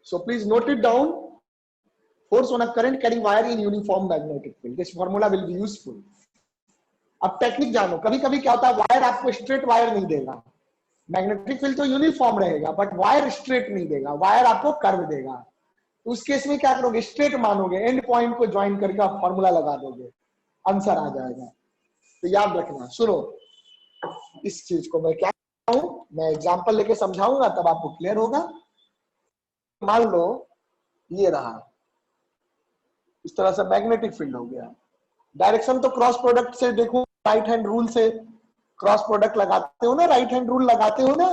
So please note it down. Force on a current carrying wire in uniform magnetic field. This formula will be useful. अब technique जानो. कभी कभी क्या होता है, वायर आपको स्ट्रेट वायर नहीं देगा. मैग्नेटिक फील्ड तो यूनिफॉर्म रहेगा, बट वायर स्ट्रेट नहीं देगा, वायर आपको कर्व देगा. तो उस केस में क्या करोगे, स्ट्रेट मानोगे, एंड पॉइंट को ज्वाइन करके आप फॉर्मूला लगा दोगे, आंसर आ जाएगा. तो याद रखना. सुनो, इस चीज को मैं क्या हूं, मैं एग्जांपल लेके समझाऊंगा, तब आपको क्लियर होगा. मान लो ये रहा, इस तरह से मैग्नेटिक फील्ड हो गया. डायरेक्शन तो क्रॉस प्रोडक्ट से देखो, राइट हैंड रूल से क्रॉस प्रोडक्ट लगाते हो ना, राइट हैंड रूल लगाते हो ना.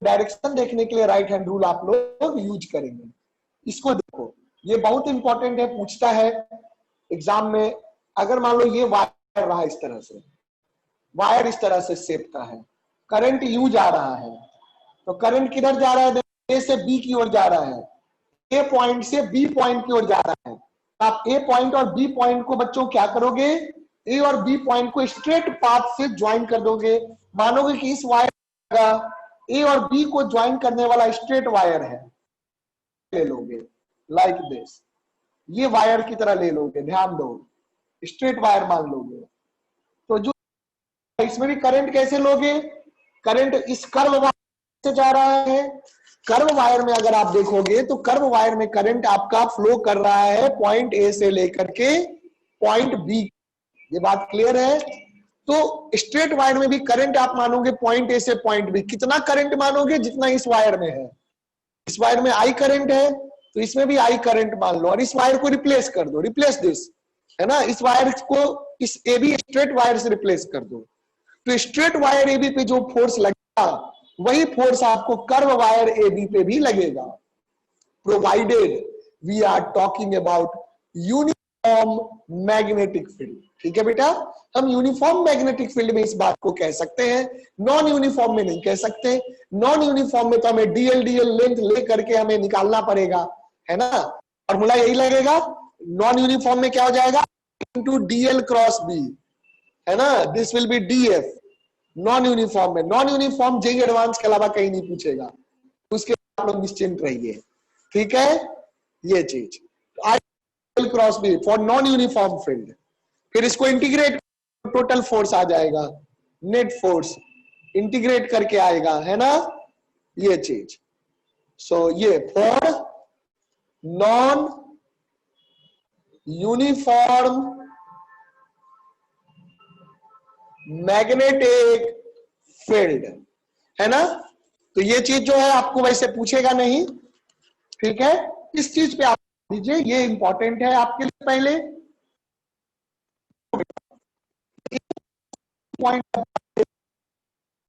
डायरेक्शन देखने के लिए राइट हैंड रूल आप लोग यूज करेंगे. इसको देखो, ये बहुत इंपॉर्टेंट है, पूछता है एग्जाम में. अगर मान लो ये वायर रहा इस तरह से, वायर इस तरह से शेप का है, करंट यू जा रहा है, तो करंट किधर जा रहा है, ए से बी की ओर जा रहा है, ए पॉइंट से बी पॉइंट की ओर जा रहा है. आप ए पॉइंट और बी पॉइंट को बच्चों क्या करोगे, ए और बी पॉइंट को स्ट्रेट पाथ से ज्वाइन कर दोगे. मानोगे कि इस वायर का ए और बी को ज्वाइन करने वाला स्ट्रेट वायर है, ले लोगे लाइक दिस. ये वायर की तरह ले लोगे, ध्यान दो, स्ट्रेट वायर मान लोगे. तो जो इसमें भी करंट कैसे लोगे, करंट इस कर्व वायर से जा रहा है. कर्व वायर में अगर आप देखोगे तो कर्व वायर में करंट आपका फ्लो कर रहा है पॉइंट ए से लेकर के पॉइंट बी. ये बात क्लियर है. तो स्ट्रेट वायर में भी करंट आप मानोगे पॉइंट ए से पॉइंट बी. कितना करंट मानोगे, जितना इस वायर में है. इस वायर में आई करंट है, तो इसमें भी आई करंट मान लो, और इस वायर को रिप्लेस कर दो, रिप्लेस दिस, है ना. इस वायर को इस ए बी स्ट्रेट वायर से रिप्लेस कर दो. तो स्ट्रेट वायर ए बी पे जो फोर्स लगेगा, वही फोर्स आपको कर्व वायर ए बी पे भी लगेगा, provided we are talking about uniform magnetic field. ठीक है बेटा, हम यूनिफॉर्म मैग्नेटिक फील्ड में इस बात को कह सकते हैं, नॉन यूनिफॉर्म में नहीं कह सकते. नॉन यूनिफॉर्म में तो हमें डीएल डीएल लेंथ लेकर के हमें निकालना पड़ेगा, है ना. फॉर्मूला यही लगेगा. नॉन यूनिफॉर्म में क्या हो जाएगा, इनटू डीएल क्रॉस बी, है ना. This will be DF. Non uniform में, नॉन यूनिफॉर्म जेई एडवांस के अलावा कहीं नहीं पूछेगा, उसके आप लोग निश्चिंत रहिए. ठीक है, ये चीज I cross B for non uniform field. फिर इसको इंटीग्रेट, टोटल फोर्स आ जाएगा, नेट फोर्स इंटीग्रेट करके आएगा, है ना, ये चीज. सो ये for non uniform magnetic field, है ना. तो ये चीज जो है आपको वैसे पूछेगा नहीं. ठीक है, इस चीज पे आप दीजिए, ये इंपॉर्टेंट है आपके लिए. पहले पॉइंट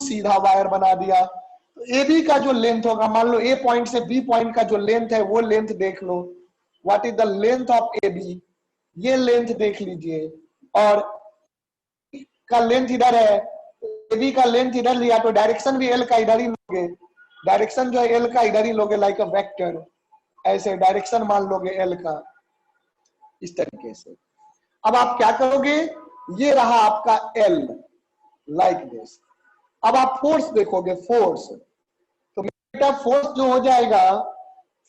सीधा वायर बना दिया, तो ए बी का जो लेंथ होगा, मान लो ए पॉइंट से बी पॉइंट का जो लेंथ है, वो लेंथ देख लो. What is the length of A B, ये लेंथ देख लीजिए. और का लेंथ इधर है, ए बी का लेंथ इधर लिया, तो डायरेक्शन भी एल का इधर ही लोगे. डायरेक्शन जो है एल का इधर ही लोगे, लाइक अ वेक्टर. ऐसे डायरेक्शन मान लोगे एल का, इस तरीके से. अब आप क्या करोगे, ये रहा आपका एल, लाइक दिस. अब आप फोर्स देखोगे, फोर्स, तो बेटा फोर्स जो हो जाएगा,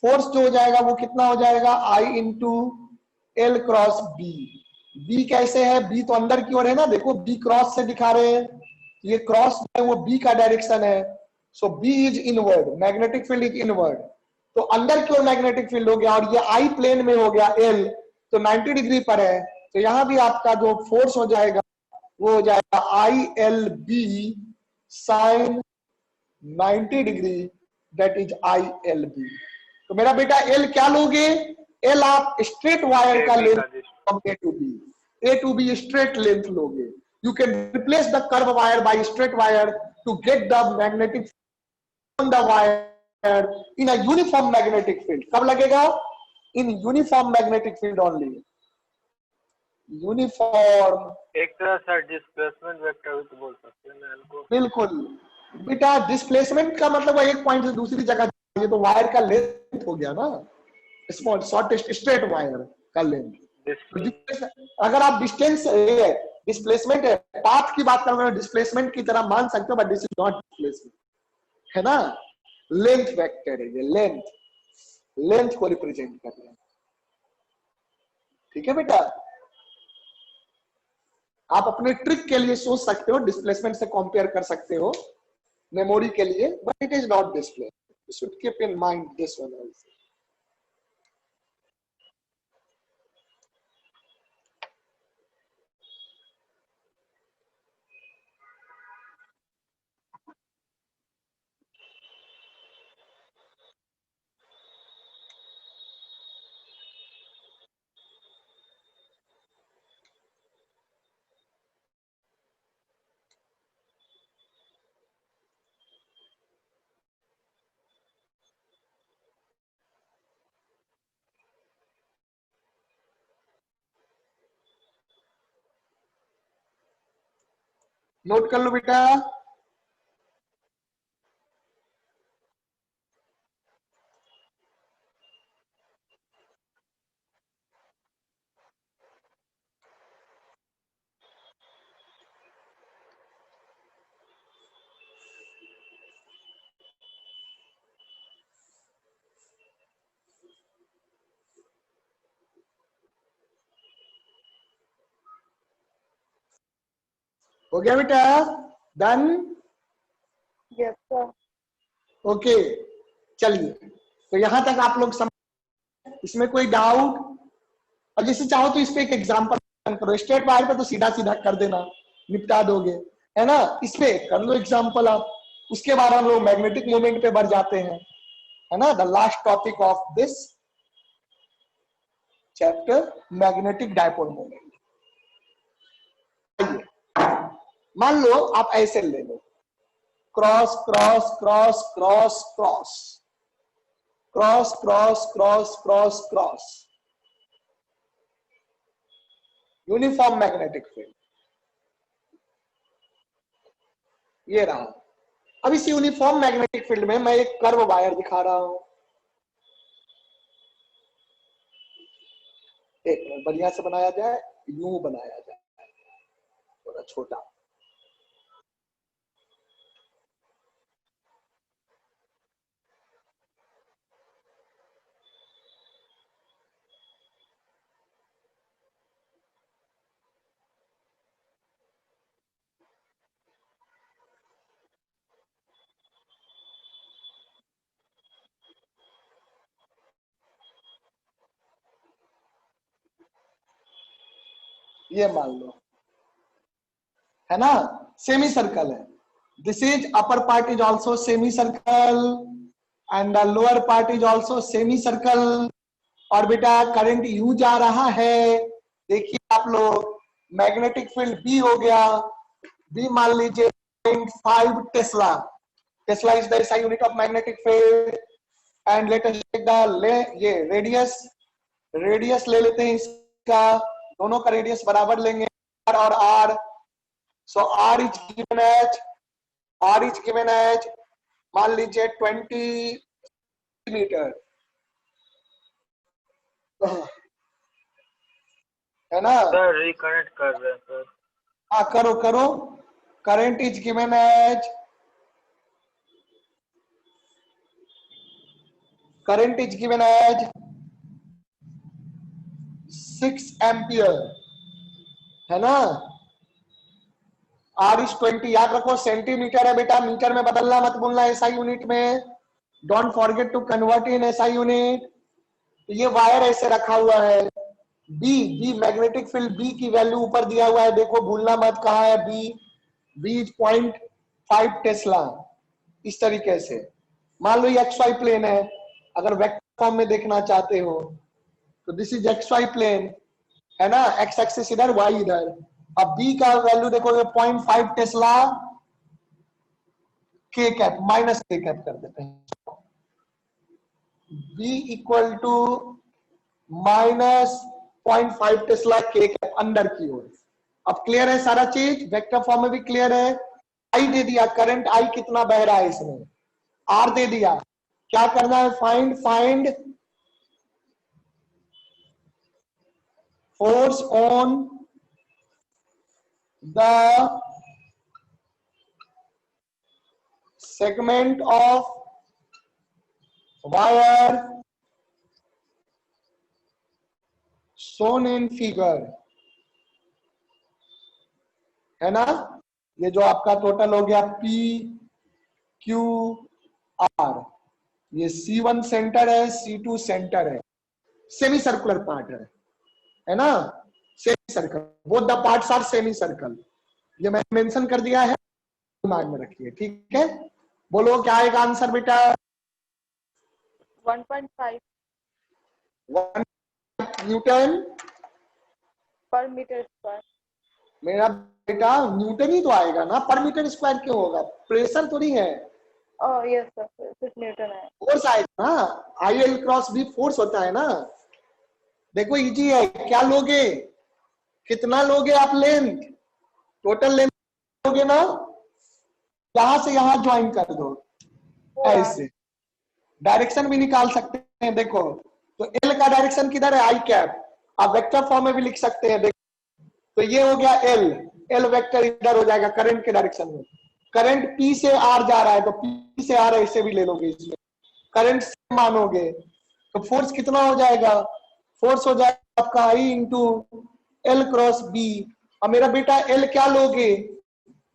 फोर्स जो हो जाएगा वो कितना हो जाएगा, I into L cross B. B कैसे है, बी तो अंदर की ओर है ना, देखो बी क्रॉस से दिखा रहे हैं, ये क्रॉस है वो बी का डायरेक्शन है. So B is inward, magnetic field is inward, तो अंदर की ओर मैग्नेटिक फील्ड हो गया. और ये आई प्लेन में हो गया एल, तो 90 डिग्री पर है, तो यहां भी आपका जो फोर्स हो जाएगा वो हो जाएगा I L B sine 90 degree, that is I L B. तो मेरा बेटा एल क्या लोगे, एल आप स्ट्रेट वायर का length from A to B, A to B straight length लोगे. You can replace the curve wire by straight wire to get the magnetic on the wire in a uniform magnetic field. कब लगेगा, in uniform magnetic field only. Uniform, एक तरह से displacement vector भी तो बोल सकते हैं ना इनको. बिल्कुल बेटा, डिस्प्लेसमेंट का मतलब एक पॉइंट से दूसरी जगह, ये तो वायर का लेंथ हो गया ना, स्मॉल शॉर्टेस्ट स्ट्रेट वायर का लेंथ. अगर आप डिस्टेंस डिस्प्लेसमेंट है, पाथ की बात कर रहे हो, डिस्प्लेसमेंट की तरह मान सकते हो, but this is not displacement, है ना. लेंथ वेक्टर है ये, लेंथ, लेंथ को रिप्रेजेंट कर रहे हैं। ठीक है बेटा, आप अपने ट्रिक के लिए सोच सकते हो, डिस्प्लेसमेंट से कंपेयर कर सकते हो मेमोरी के लिए, but it is not display. You should keep in mind this one also. Note कर लो बेटा। हो गया बेटा, डन। Yes sir. ओके, चलिए, तो यहां तक आप लोग समझ, इसमें कोई डाउट? और जैसे चाहो तो इस पे एक एग्जांपल करो। स्ट्रेट वायर पे तो सीधा सीधा कर देना, निपटा दोगे, है ना। इस पे कर लो एग्जांपल आप, उसके बाद हम लोग मैग्नेटिक मोमेंट पे बढ़ जाते हैं, है ना। The last topic of this chapter, magnetic dipole moment. मान लो आप ऐसे ले लो, cross cross cross cross cross cross cross cross cross cross, uniform magnetic field ये रहा। अब इस यूनिफॉर्म मैग्नेटिक फील्ड में मैं एक कर्व वायर दिखा रहा हूं। एक मिनट, बढ़िया से बनाया जाए, यूं बनाया जाए, थोड़ा छोटा। ये मान लो, है ना, सेमी सर्कल है। This is upper part is also semi circle and the lower part is also semi circle. और बेटा करंट यू जा रहा है, देखिए आप लोग, मैग्नेटिक फील्ड बी हो गया। बी मान लीजिए 0.5 tesla. Tesla is the SI unit of magnetic field. And let us take the ये रेडियस, रेडियस ले लेते हैं इसका, दोनों का रेडियस बराबर लेंगे, R और R। So R is given as, R is given as मान लीजिए 20 मीटर, है ना। सर रिकनेक्ट कर रहे हैं सर। हाँ करो करो। Current is given as, current is given as 6 ampere, है ना। R इज 20, याद रखो सेंटीमीटर है बेटा, मीटर में बदलना मत भूलना SI यूनिट में। Don't forget to convert in SI unit. तो ये वायर ऐसे रखा हुआ है, B, B magnetic field B की वैल्यू ऊपर दिया हुआ है, देखो भूलना मत कहा है बी। B is 0.5 Tesla. इस तरीके से मान लो ये XY प्लेन है, अगर वेक्टर फॉर्म में देखना चाहते हो तो दिस इज XY प्लेन, है ना। एक्स एक्सिस इधर, वाई इधर। अब बी का वैल्यू देखोगे 0.5 टेस्ला, के कैप माइनस के कैप कर देते हैं, B equal to minus 0.5 tesla के कैप अंदर की ओर। अब क्लियर है सारा चीज, वेक्टर फॉर्म में भी क्लियर है। आई दे दिया, करंट आई कितना बह रहा है इसमें, आर दे दिया। क्या करना है, find find force on the segment of wire shown in figure, है ना। ये जो आपका टोटल हो गया P Q R, ये C1 सेंटर है, C2 सेंटर है, सेमी सर्कुलर पार्ट है ना, semi circle, both the parts are semi circle. ये मैंने मेंशन कर दिया है, दिमाग में रखिए, ठीक है। बोलो क्या आएगा आंसर बेटा? 1.5 1 न्यूटन per meter square. मेरा बेटा, न्यूटन ही तो आएगा ना, पर मीटर स्क्वायर क्यों होगा? प्रेशर तो नहीं है, Oh yes sir, सिर्फ न्यूटन है। फोर्स आएगा ना, I L cross B force होता है ना। देखो इजी है, क्या लोगे, कितना लोगे आप लेंथ, टोटल लेंथ लोगे ना, यहां से यहां ज्वाइन कर दो, ऐसे डायरेक्शन भी निकाल सकते हैं। देखो तो एल का डायरेक्शन किधर है, आई कैप, आप वेक्टर फॉर्म में भी लिख सकते हैं। देखो तो ये हो गया एल, एल वेक्टर इधर हो जाएगा करंट के डायरेक्शन में। करंट पी से आर जा रहा है तो पी से आर ऐसे भी ले लोगे, इसमें करंट से मानोगे तो फोर्स कितना हो जाएगा, फोर्स हो जाएगा आपका I into L cross B. और मेरा बेटा एल क्या लोगे,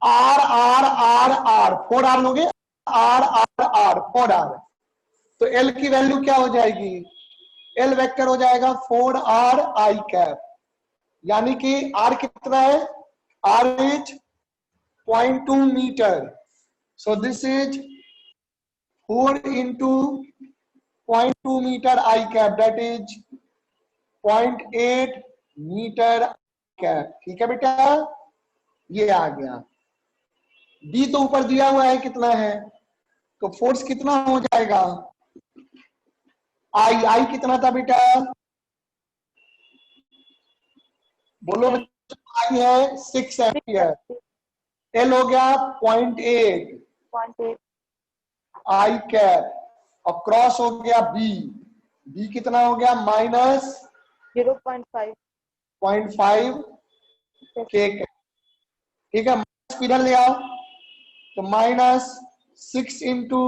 R R R R, 4 R लोगे, आर आर आर 4 आर, तो एल की वैल्यू क्या हो जाएगी, एल वेक्टर हो जाएगा 4 आर आई कैप, यानी कि आर कितना है, R is 0.2 metre, so this is 4 into 0.2 metre I cap, that is 0.8 metre cap. ठीक है बेटा, ये आ गया। डी तो ऊपर दिया हुआ है कितना है, तो फोर्स कितना हो जाएगा, आई, आई कितना था बेटा, बोलो बच्चों, आई है 6 एम्पियर, एल हो गया 0.8 0.8 आई कैप, और क्रॉस हो गया बी, बी कितना हो गया माइनस 0.5 0.5 के कैप। ठीक है, माइनस इधर ले आओ, तो माइनस 6 इंटू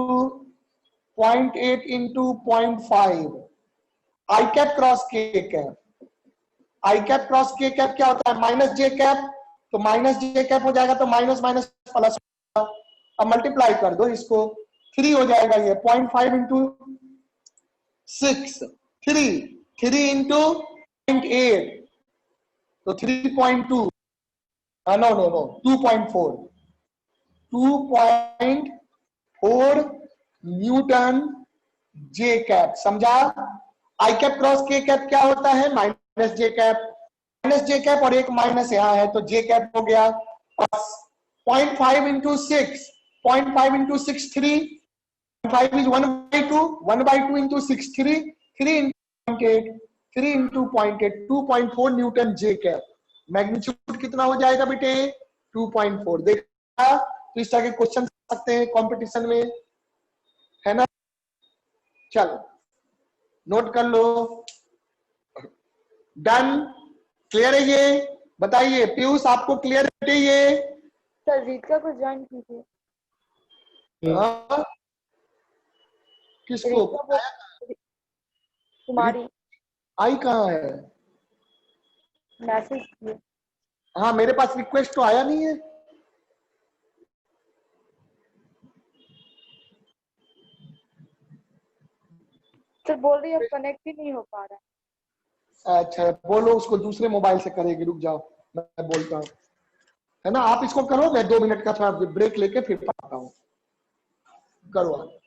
0.8 इंटू 0.5 आई कैप क्रॉस के कैप, आई कैप क्रॉस के कैप क्या होता है, माइनस जे कैप, तो माइनस जे कैप हो जाएगा, तो माइनस माइनस प्लस, अब मल्टीप्लाई कर दो इसको, 3 हो जाएगा, ये 0.5 इंटू 6, 3 इंटू 0.8 तो 3.2, नो नो नो 2.4, 2.4 न्यूटन जे कैप, समझा। आई कैप क्रॉस के कैप क्या होता है, माइनस जे कैप, माइनस जे कैप और एक माइनस यहाँ है तो जे कैप हो गया, 0.5 into 6, 0.5 into 6 3, 5 is 1/2, 1/2 into 6 3, 3 into 0.8, 3 into 0.8, 2.4 Newton J cap. Magnitude कितना हो जाएगा बेटे, 2.4। देखा, तो इस तरह के क्वेश्चन सकते हैं कंपटीशन में, है ना। चलो नोट कर लो, डन, क्लियर है ये, बताइए पीयूष आपको क्लियर है ये? सर रीता को ज्वाइन कीजिए। हाँ? किसको रीता को, कुमारी आई कहाँ है, मैसेज किए। हाँ मेरे पास रिक्वेस्ट तो आया नहीं है। सर बोल रही है कनेक्ट ही नहीं हो पा रहा है। अच्छा बोलो, उसको दूसरे मोबाइल से करेगी, रुक जाओ मैं बोलता हूँ, है ना। आप इसको करो, मैं 2 मिनट का थोड़ा ब्रेक लेके फिर पढ़ता हूँ, करो आप।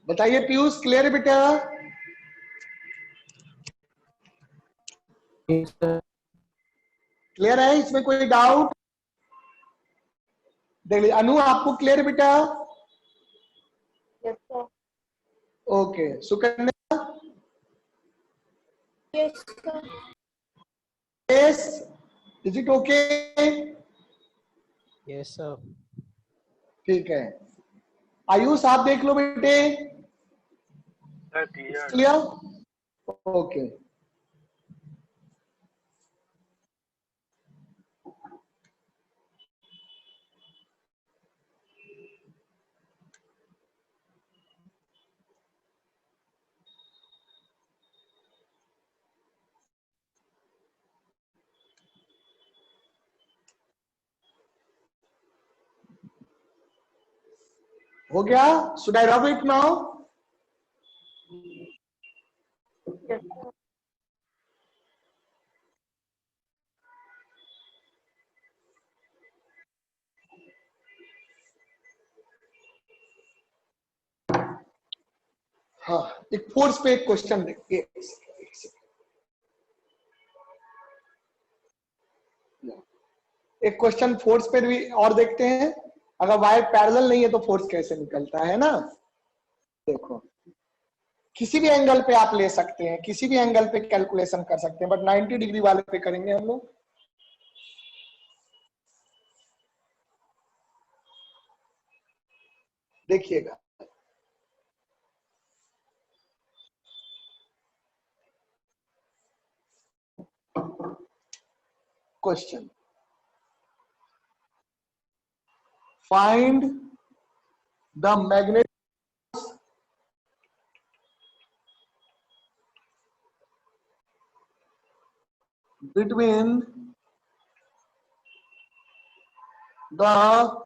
बताइए पीयूष, क्लियर है बेटा? क्लियर है? इसमें कोई डाउट? देख लीजिए। अनु आपको क्लियर बेटा? Yes, sir. Okay. Sukanya? Yes, sir. Yes. Is it okay? Yes sir. ठीक है। आयुष आप देख लो बेटे। Sir clear. क्लियर? ओके। हो गया? Should I rub it now? Yes, sir. हाँ, एक फोर्स पे एक क्वेश्चन देखिए। एक क्वेश्चन फोर्स पे भी और देखते हैं। अगर वायर पैरेलल नहीं है तो फोर्स कैसे निकलता है ना? देखो, किसी भी एंगल पे आप ले सकते हैं, किसी भी एंगल पे कैलकुलेशन कर सकते हैं, बट 90 डिग्री वाले पे करेंगे हम लोग। देखिएगा, question, find the magnet between the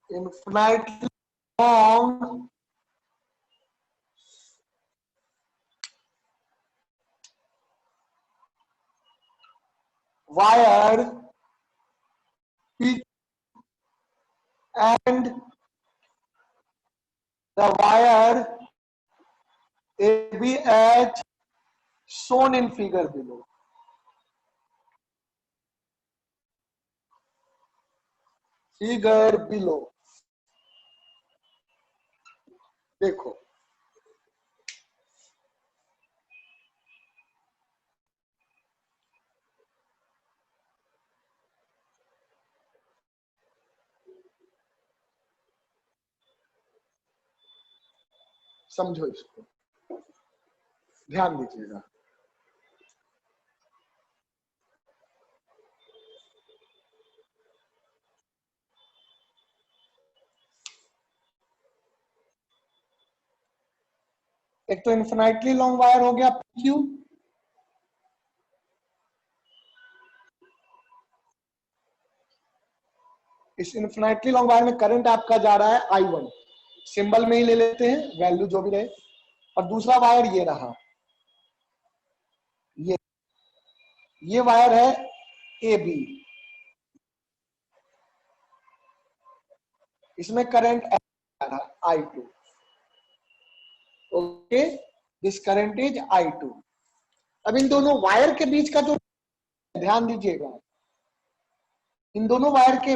infinitely long wire P and the wire ABH shown in figure below. Figure below. देखो, समझो इसको, ध्यान दीजिएगा। एक तो इन्फिनाइटली लॉन्ग वायर हो गया PQ, इस इन्फिनाइटली लॉन्ग वायर में करंट आपका जा रहा है I1, सिंबल में ही ले लेते हैं, वैल्यू जो भी रहे। और दूसरा वायर ये रहा, ये वायर है AB, इसमें current I2। Okay, this current is I2। अब इन दोनों वायर के बीच का जो, ध्यान दीजिएगा, इन दोनों वायर के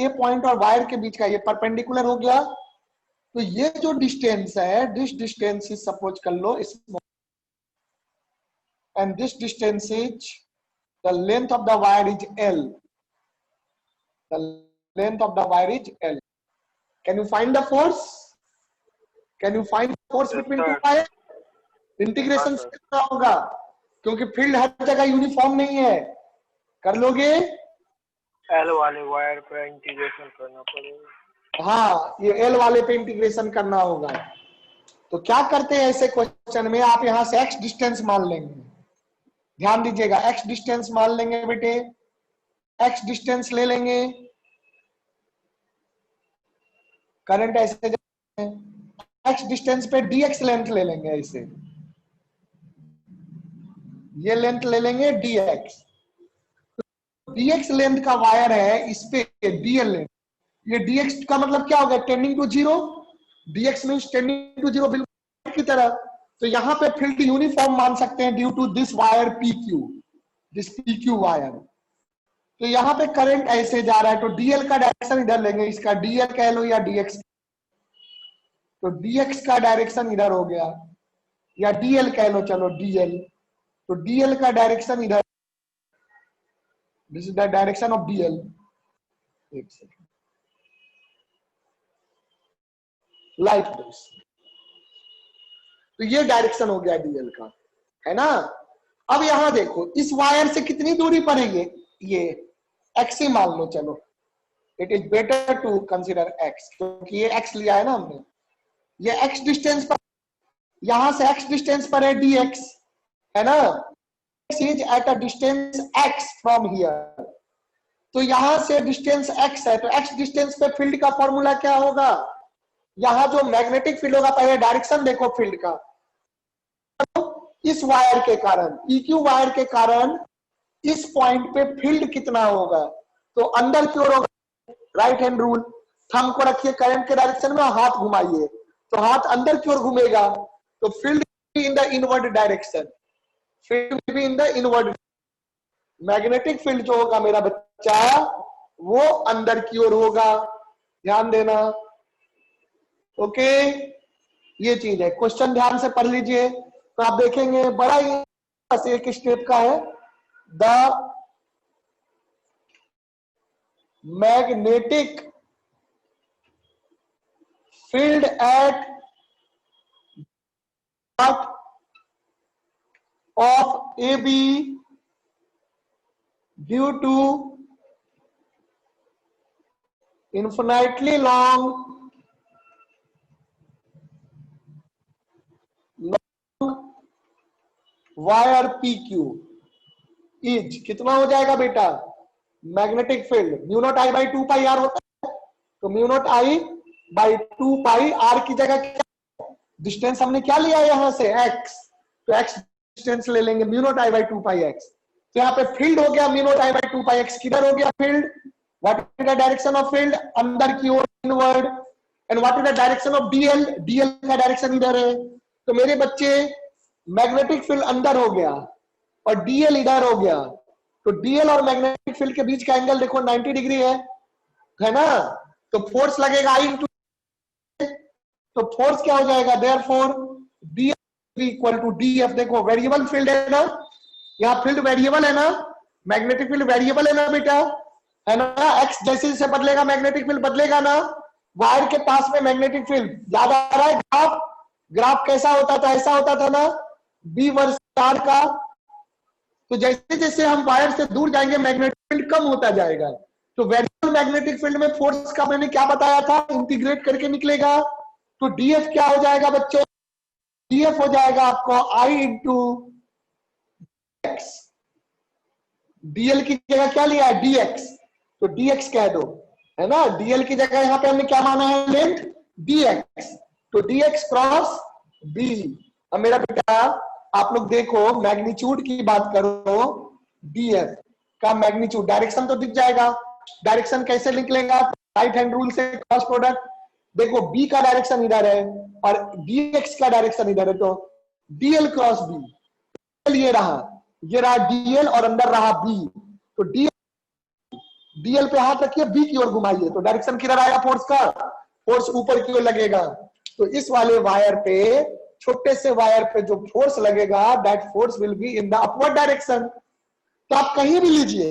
ए पॉइंट और वायर के बीच का ये परपेंडिकुलर हो गया, तो ये जो डिस्टेंस है, दिस डिस्टेंस इज, सपोज कर लो इस, and this distance is, the length of the wire is L, the length of the wire is L। Can you find the force? Can you find force between two wire? Integration करना होगा, क्योंकि field हर जगह uniform नहीं है। कर लोगे? L वाले wire पे इंटीग्रेशन करना पड़ेगा। हाँ, ये एल वाले पे इंटीग्रेशन करना होगा। तो क्या करते हैं ऐसे क्वेश्चन में, आप यहां से एक्स डिस्टेंस मान लेंगे। ध्यान दीजिएगा, एक्स डिस्टेंस मान लेंगे बेटे, एक्स डिस्टेंस ले लेंगे, करंट ऐसे एक्स डिस्टेंस पे dx लेंथ ले लेंगे, ऐसे ये लेंथ ले लेंगे dx। dx लेंथ का वायर है, इस पे dl लेंथ, ये dx का मतलब क्या होगा? Tending to zero. dx means tending to zero, बिल्कुल की तरह। तो यहां पे फील्ड यूनिफॉर्म मान सकते हैं due to this wire PQ, this PQ wire. तो यहाँ पे करंट ऐसे जा रहा है, तो DL का डायरेक्शन इधर लेंगे, इसका DL कह लो या DX, तो DX का डायरेक्शन इधर हो गया, या DL कह लो, चलो DL, तो DL का डायरेक्शन इधर, this is the direction of DL। एक सेकेंड, लाइक दिस, तो ये डायरेक्शन हो गया DL का, है ना। अब यहां देखो इस वायर से कितनी दूरी पर है ये x ही मान लो, चलो it is better to consider x, क्योंकि ये x लिया है ना हमने, ये x डिस्टेंस पर, यहां से x डिस्टेंस पर है dx, है ना, x is at a distance x from here, तो यहां से डिस्टेंस x है, तो x डिस्टेंस पे फील्ड का फॉर्मूला क्या होगा, यहां जो मैग्नेटिक फील्ड होगा, पहले डायरेक्शन देखो फील्ड का, इस वायर के कारण, PQ वायर के कारण इस पॉइंट पे फील्ड कितना होगा, तो अंदर की ओर होगा, राइट हैंड रूल, थंब को रखिए करंट के डायरेक्शन में, हाथ घुमाइए, तो हाथ अंदर की ओर घूमेगा, तो field in the inward direction, field भी in the inward, magnetic field जो होगा मेरा बच्चा वो अंदर की ओर होगा, ध्यान देना। ओके, ये चीज है, क्वेश्चन ध्यान से पढ़ लीजिए, तो आप देखेंगे बड़ा ही बस एक स्टेप का है, the magnetic field at of AB due to infinitely long wire PQ is कितना हो जाएगा बेटा, magnetic field mu naught I by 2 pi R होता है, तो mu naught I by 2 pi R की जगह क्या डिस्टेंस हमने क्या लिया है यहां से x, तो x डिस्टेंस ले लेंगे, mu naught I by 2 pi x, तो यहाँ पे फील्ड हो गया mu naught I by 2 pi x, किधर हो गया field, what is the direction of field, अंदर की ओर inward, and what is the direction of DL, DL का डायरेक्शन इधर है, तो मेरे बच्चे मैग्नेटिक फील्ड अंदर हो गया और DL इधर हो गया, तो DL और मैग्नेटिक फील्ड के बीच का एंगल देखो 90 डिग्री है ना, तो फोर्स लगेगा I इंटू, तो फोर्स क्या हो जाएगा, therefore DL equal to DF, देखो वेरिएबल फील्ड है ना, यहाँ फील्ड वेरिएबल है ना, मैग्नेटिक फील्ड वेरिएबल है ना बेटा, है ना, x जैसे जैसे बदलेगा मैग्नेटिक फील्ड बदलेगा ना, वायर के पास में मैग्नेटिक फील्ड याद आ रहा है, ग्राफ कैसा होता था, ऐसा होता था ना B वर्सेस R का, तो जैसे जैसे हम वायर से दूर जाएंगे मैग्नेटिक फील्ड कम होता जाएगा, तो वेरिएबल मैग्नेटिक फील्ड में फोर्स का मैंने क्या बताया था, इंटीग्रेट करके निकलेगा, तो DF क्या हो जाएगा बच्चों, DF हो जाएगा आपको I इंटू x, DL की जगह क्या लिया है DX, तो DX कह दो, है ना, DL की जगह यहाँ पे हमने क्या माना है लेंथ DX, तो DX क्रॉस B। अब मेरा बेटा आप लोग देखो मैग्नीट्यूड की बात करो, DF का मैग्नीट्यूड, डायरेक्शन तो दिख जाएगा, डायरेक्शन कैसे निकलेगा, राइट हैंड रूल से क्रॉस प्रोडक्ट, देखो B का डायरेक्शन इधर है और DX का डायरेक्शन इधर है, तो DL क्रॉस B, ये रहा DL और अंदर रहा B, तो DL पे हाथ रखिए, B की ओर घुमाइए, तो डायरेक्शन किधर आएगा फोर्स का, फोर्स ऊपर की ओर लगेगा, तो इस वाले वायर पे, छोटे से वायर पे जो फोर्स लगेगा that force will be in the upward direction, तो आप कहीं भी लीजिए,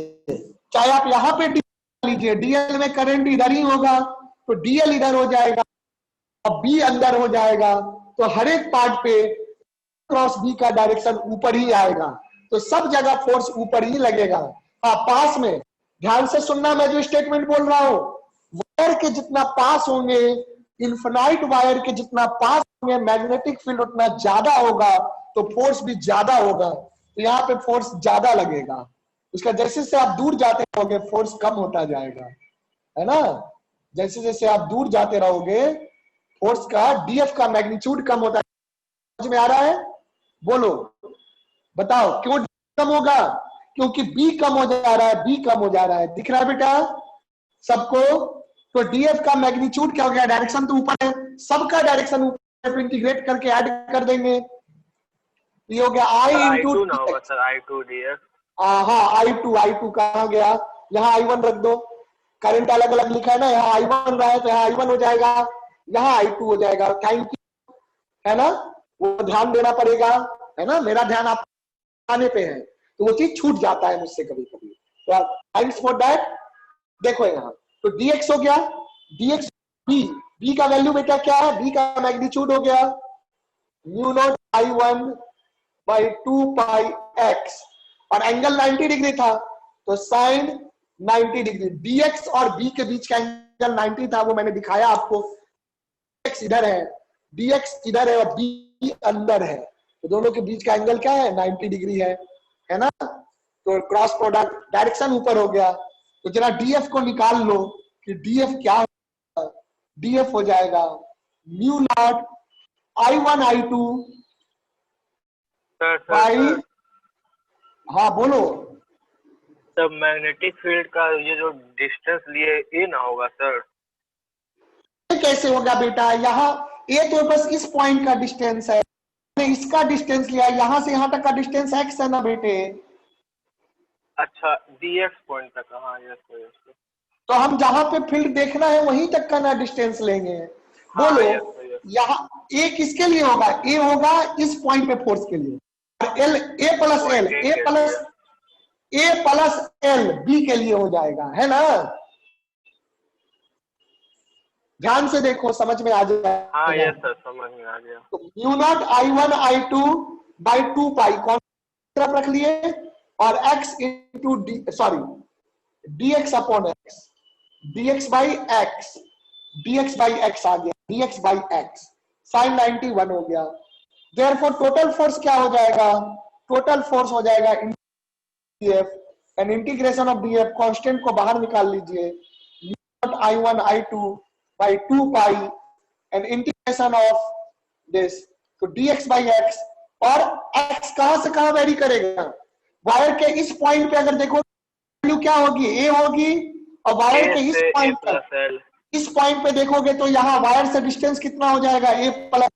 चाहे आप यहां पे लीजिए, DL में करंट इधर ही होगा, तो DL इधर हो जाएगा और B अंदर हो जाएगा, तो हर एक पार्ट पे क्रॉस B का डायरेक्शन ऊपर ही आएगा, तो सब जगह फोर्स ऊपर ही लगेगा। हाँ, पास में ध्यान से सुनना, मैं जो स्टेटमेंट बोल रहा हूं, वायर के जितना पास होंगे, इन्फिनाइट वायर के जितना पास होंगे, मैग्नेटिक फील्ड उतना ज्यादा होगा, तो फोर्स भी ज्यादा होगा, तो यहाँ पे फोर्स ज्यादा लगेगा, उसका जैसे जैसे आप दूर जाते रहोगे फोर्स कम होता जाएगा, है ना, जैसे जैसे आप दूर जाते रहोगे फोर्स का, DF का मैग्नीट्यूड कम होता है, समझ में आ रहा है, बोलो बताओ क्यों कम होगा, क्योंकि B कम हो जा रहा है, B कम हो जा रहा है, दिख रहा है बेटा सबको, तो DF का मैग्नीट्यूड क्या हो गया, डायरेक्शन तो ऊपर है, सबका डायरेक्शन ऊपर, इंटीग्रेट करके ऐड कर देंगे, ये हो गया I इंटू I2 ना होगा सर, I2 dx। हाँ I2 कहाँ गया, यहाँ I1 रख दो, करंट अलग अलग लिखा है ना, यहाँ I1 रहा है तो यहाँ I1 हो जाएगा, यहाँ I2 हो जाएगा। थैंक यू, है ना, वो ध्यान देना पड़ेगा, है ना, मेरा ध्यान आप आने पे है तो वो चीज छूट जाता है मुझसे कभी कभी, तो थैंक्स फॉर दैट। देखो यहाँ तो dx हो गया, dx b का वैल्यू बेटा क्या है, b का मैग्नीट्यूड हो गया mu not I1 by 2 pi x, और एंगल 90 डिग्री था तो साइन 90 डिग्री, dx और b के बीच का एंगल 90 था, वो मैंने दिखाया आपको, x इधर है, dx इधर है और b अंदर है, तो दोनों के बीच का एंगल क्या है, 90 डिग्री है ना, तो क्रॉस प्रोडक्ट डायरेक्शन ऊपर हो गया, तो जरा df को निकाल लो कि df क्या होगा, df हो जाएगा mu naught I1 I2 by, हाँ बोलो, तब मैग्नेटिक फील्ड का ये जो डिस्टेंस लिए ए ना होगा सर? कैसे होगा बेटा, यहाँ ए तो बस इस पॉइंट का डिस्टेंस है, इसका डिस्टेंस लिया, यहां से यहां तक का डिस्टेंस x है ना बेटे। अच्छा dx पॉइंट तक, हाँ यस। तो हम जहां पे फील्ड देखना है वहीं तक का ना डिस्टेंस लेंगे। हाँ, बोलो yes. यहाँ ए किसके लिए होगा, ए होगा इस पॉइंट पे फोर्स के लिए, L A plus L, A plus L B के लिए हो जाएगा, है ना, ध्यान से देखो समझ में आ जाएगा। हाँ यस सर, समझ में आ गया। तो mu not I1 I2 by 2 पाई कौन तरफ रख लिए, और x into D, sorry dx upon x, dx by x आ गया, dx बाई x साइन 91 हो गया। देयरफॉर टोटल फोर्स क्या हो जाएगा, टोटल फोर्स हो जाएगा df, and integration of df, constant को बाहर निकाल लीजिए, I1 I2 by 2 pi and integration of this, तो dx बाई x, और x कहां से कहां वेरी करेगा, वायर के इस पॉइंट पे अगर देखो वैल्यू क्या होगी, a होगी, और वायर के इस पॉइंट पर, इस पॉइंट पे देखोगे तो यहाँ वायर से डिस्टेंस कितना हो जाएगा, a plus,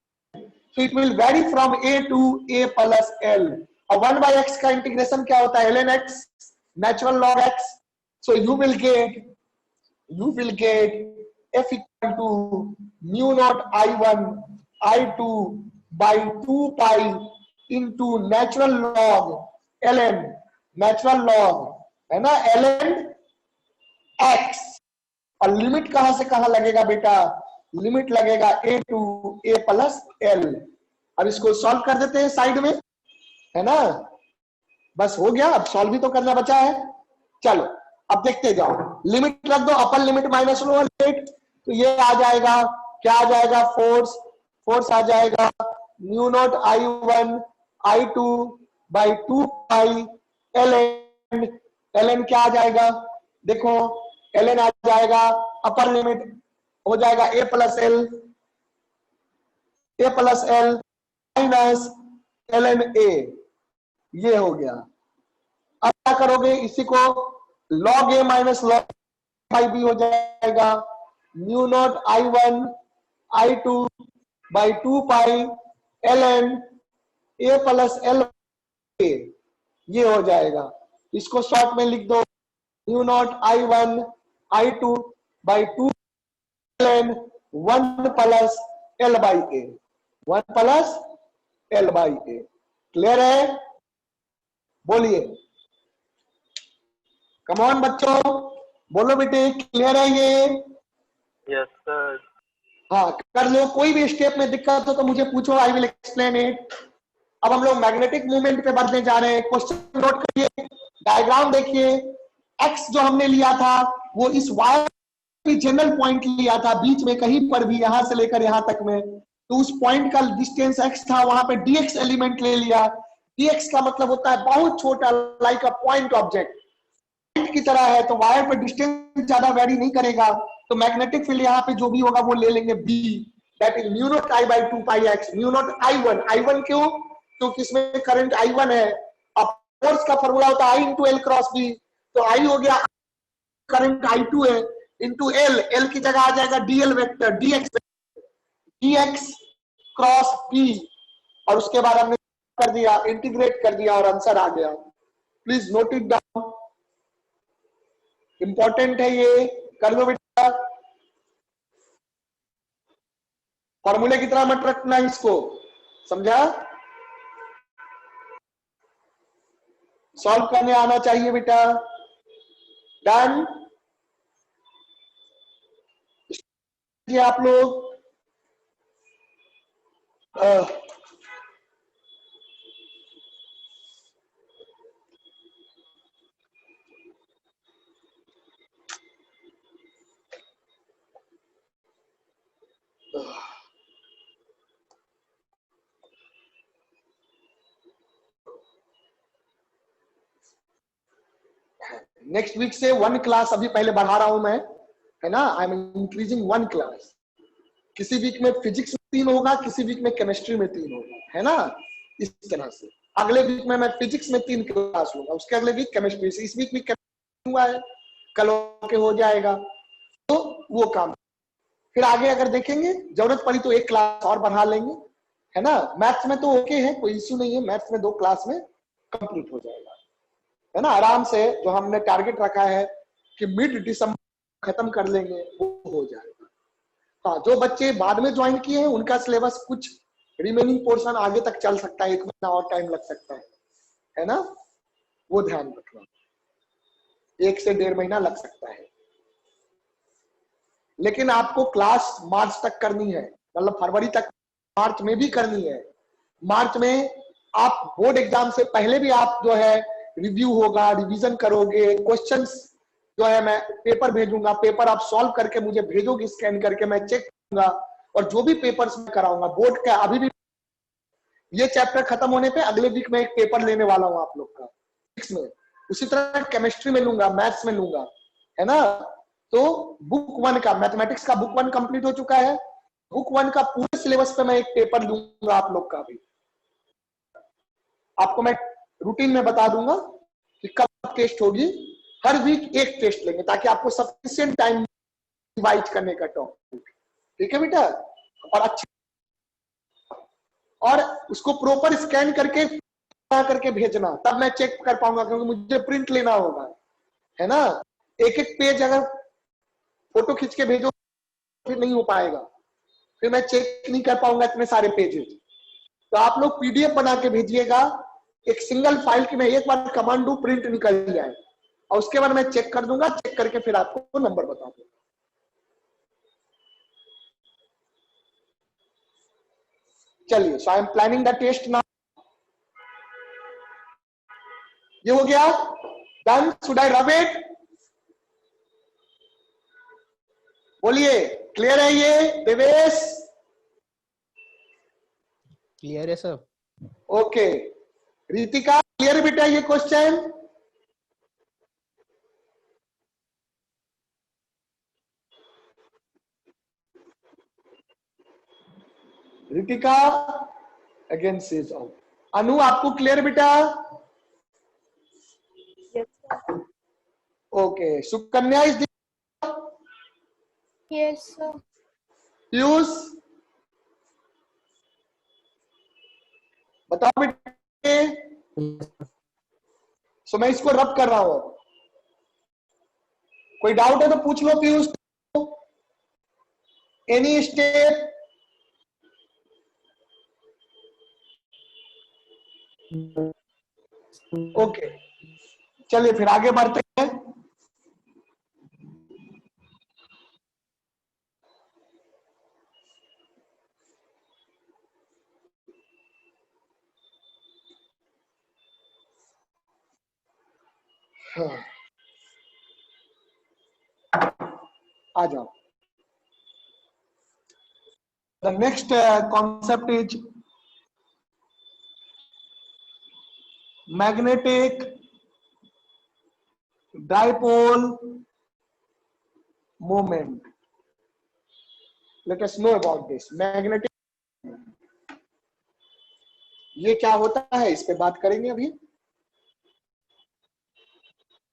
so it will vary from a to a plus l, और 1 by x का इंटीग्रेशन क्या होता है, ln x natural log x, so you will get f equal to mu naught I1 I2 by 2 pi into natural log ln, natural log है ना ln x, और limit कहां से कहां लगेगा बेटा, लिमिट लगेगा a to a plus l। अब इसको सॉल्व कर देते हैं साइड में, है ना, बस हो गया, अब सॉल्व भी तो करना बचा है। चलो अब देखते जाओ, लिमिट रख दो, upper limit minus lower limit, तो ये आ जाएगा, क्या आ जाएगा, फोर्स आ जाएगा mu naught I1 I2 by 2 pi ln क्या आ जाएगा, देखो ln आ जाएगा, अपर लिमिट हो जाएगा a plus L minus ln a, ये हो गया। अब क्या करोगे, इसी को log a minus log by b हो जाएगा, mu naught I1 I2 by 2 pi ln a plus L, ये हो जाएगा। इसको शॉर्ट में लिख दो, mu naught I1 I2 by 2 ln 1 plus L by A, 1 plus L by A. Clear है, बोलिए, कम ऑन बच्चों, बोलो बेटे, क्लियर है ये? Yes sir. हाँ कर लो, कोई भी स्टेप में दिक्कत हो तो मुझे पूछो, आई विल एक्सप्लेन इट। अब हम लोग मैग्नेटिक मूवमेंट पे बढ़ने जा रहे हैं, क्वेश्चन नोट करिए, डायग्राम देखिए, एक्स जो हमने लिया था वो इस वायर की जनरल पॉइंट लिया था, बीच में कहीं पर भी, यहां से लेकर यहां तक में, तो उस पॉइंट का डिस्टेंस एक्स था, वहां पे dx एलिमेंट ले लिया। dx का मतलब होता है बहुत छोटा, लाइक अ पॉइंट ऑब्जेक्ट की तरह है, तो वायर पे डिस्टेंस ज्यादा वेरी नहीं करेगा, तो मैग्नेटिक फील्ड यहाँ पे जो भी होगा वो ले लेंगे b, that is mu naught I by 2 pi x, mu naught I1 क्यों, क्योंकि इसमें करंट I1 है, अब फोर्स का फॉर्मूला होता है I into L cross B, तो I हो गया, करंट I2 है इंटू एल की जगह आ जाएगा dl vector, dx cross p, और उसके बाद हमने कर दिया, इंटीग्रेट कर दिया और आंसर आ गया। Please note it down, important है ये, कर लो बेटा। फॉर्मूले की तरह मत रखना इसको, समझा? सॉल्व करने आना चाहिए बेटा। डन जी आप लोग। नेक्स्ट वीक से 1 क्लास अभी पहले बढ़ा रहा हूं मैं, है ना? I am increasing 1 class. किसी वीक में फिजिक्स में 3 होगा, किसी वीक में केमिस्ट्री में 3 होगा, है ना? इस तरह से अगले वीक में मैं फिजिक्स में 3 क्लास लूंगा, उसके अगले वीक केमिस्ट्री से। इस वीक भी केमिस्ट्री हुआ है, कल के हो जाएगा, तो वो काम। फिर आगे अगर देखेंगे जरूरत पड़ी तो 1 क्लास और बढ़ा लेंगे, है ना? मैथ्स में तो ओके है, कोई इश्यू नहीं है, मैथ्स में 2 क्लास में कंप्लीट हो जाएगा, है ना? आराम से जो हमने टारगेट रखा है कि मिड दिसंबर खत्म कर लेंगे, वो हो जाएगा। हाँ, जो बच्चे बाद में ज्वाइन किए हैं उनका सिलेबस कुछ रिमेनिंग पोर्शन आगे तक चल सकता है, 1 महीना और टाइम लग सकता है ना? वो ध्यान रखना, 1 से 1.5 महीना लग सकता है। लेकिन आपको क्लास मार्च तक करनी है, मतलब फरवरी तक, मार्च में भी करनी है। मार्च में आप बोर्ड एग्जाम से पहले भी आप जो है रिव्यू होगा, रिवीजन करोगे, क्वेश्चंस जो है मैं पेपर भेजूंगा, पेपर आप सॉल्व करके मुझे भेजोगे स्कैन करके, मैं चेक करूंगा, और जो भी पेपर्स मैं कराऊंगा बोर्ड का, अभी भी ये चैप्टर खत्म होने पे अगले वीक में एक पेपर लेने वाला हूं आप लोग का फिजिक्स में, उसी तरह केमिस्ट्री में लूंगा, मैथ्स में लूंगा, है ना? तो बुक 1 का, मैथमेटिक्स का बुक 1 कंप्लीट हो चुका है, बुक 1 का पूरे सिलेबस पे मैं एक पेपर लूंगा आप लोग का भी। आपको मैं रूटीन में बता दूंगा कि कब टेस्ट होगी, हर वीक एक टेस्ट लेंगे ताकि आपको सफिशिएंट टाइम डिवाइड करने का टॉपिक, ठीक है बेटा? और अच्छा, और उसको प्रॉपर स्कैन करके भेजना, तब मैं चेक कर पाऊंगा, क्योंकि मुझे प्रिंट लेना होगा, है ना? एक एक पेज अगर फोटो खींच के भेजो फिर नहीं हो पाएगा, फिर मैं चेक नहीं कर पाऊंगा इतने सारे पेजेस। तो आप लोग पीडीएफ बना के भेजिएगा, एक सिंगल फाइल की मैं एक बार कमांड दू, प्रिंट निकल जाए, और उसके बाद मैं चेक कर दूंगा, चेक करके फिर आपको नंबर बता दूंगा। चलिए, so I am planning the test now. ये हो गया done. Should I rub it? बोलिए, क्लियर है ये देवेश? क्लियर है सर। ओके, रितिका क्लियर बेटा ये question? Ritika again says out. Anu आपको क्लियर बेटा? Yes, sir. Okay, Sukanya is Yes, sir. Piyush बताओ बेटे। सो मैं इसको रब कर रहा हूं, कोई डाउट है तो पूछ लो पीयूष। Any step? ओके, चलिए फिर आगे बढ़ते हैं। हाँ, आ जाओ। The next concept is magnetic dipole moment. Let us know about this magnetic. ये क्या होता है, इस पे बात करेंगे अभी।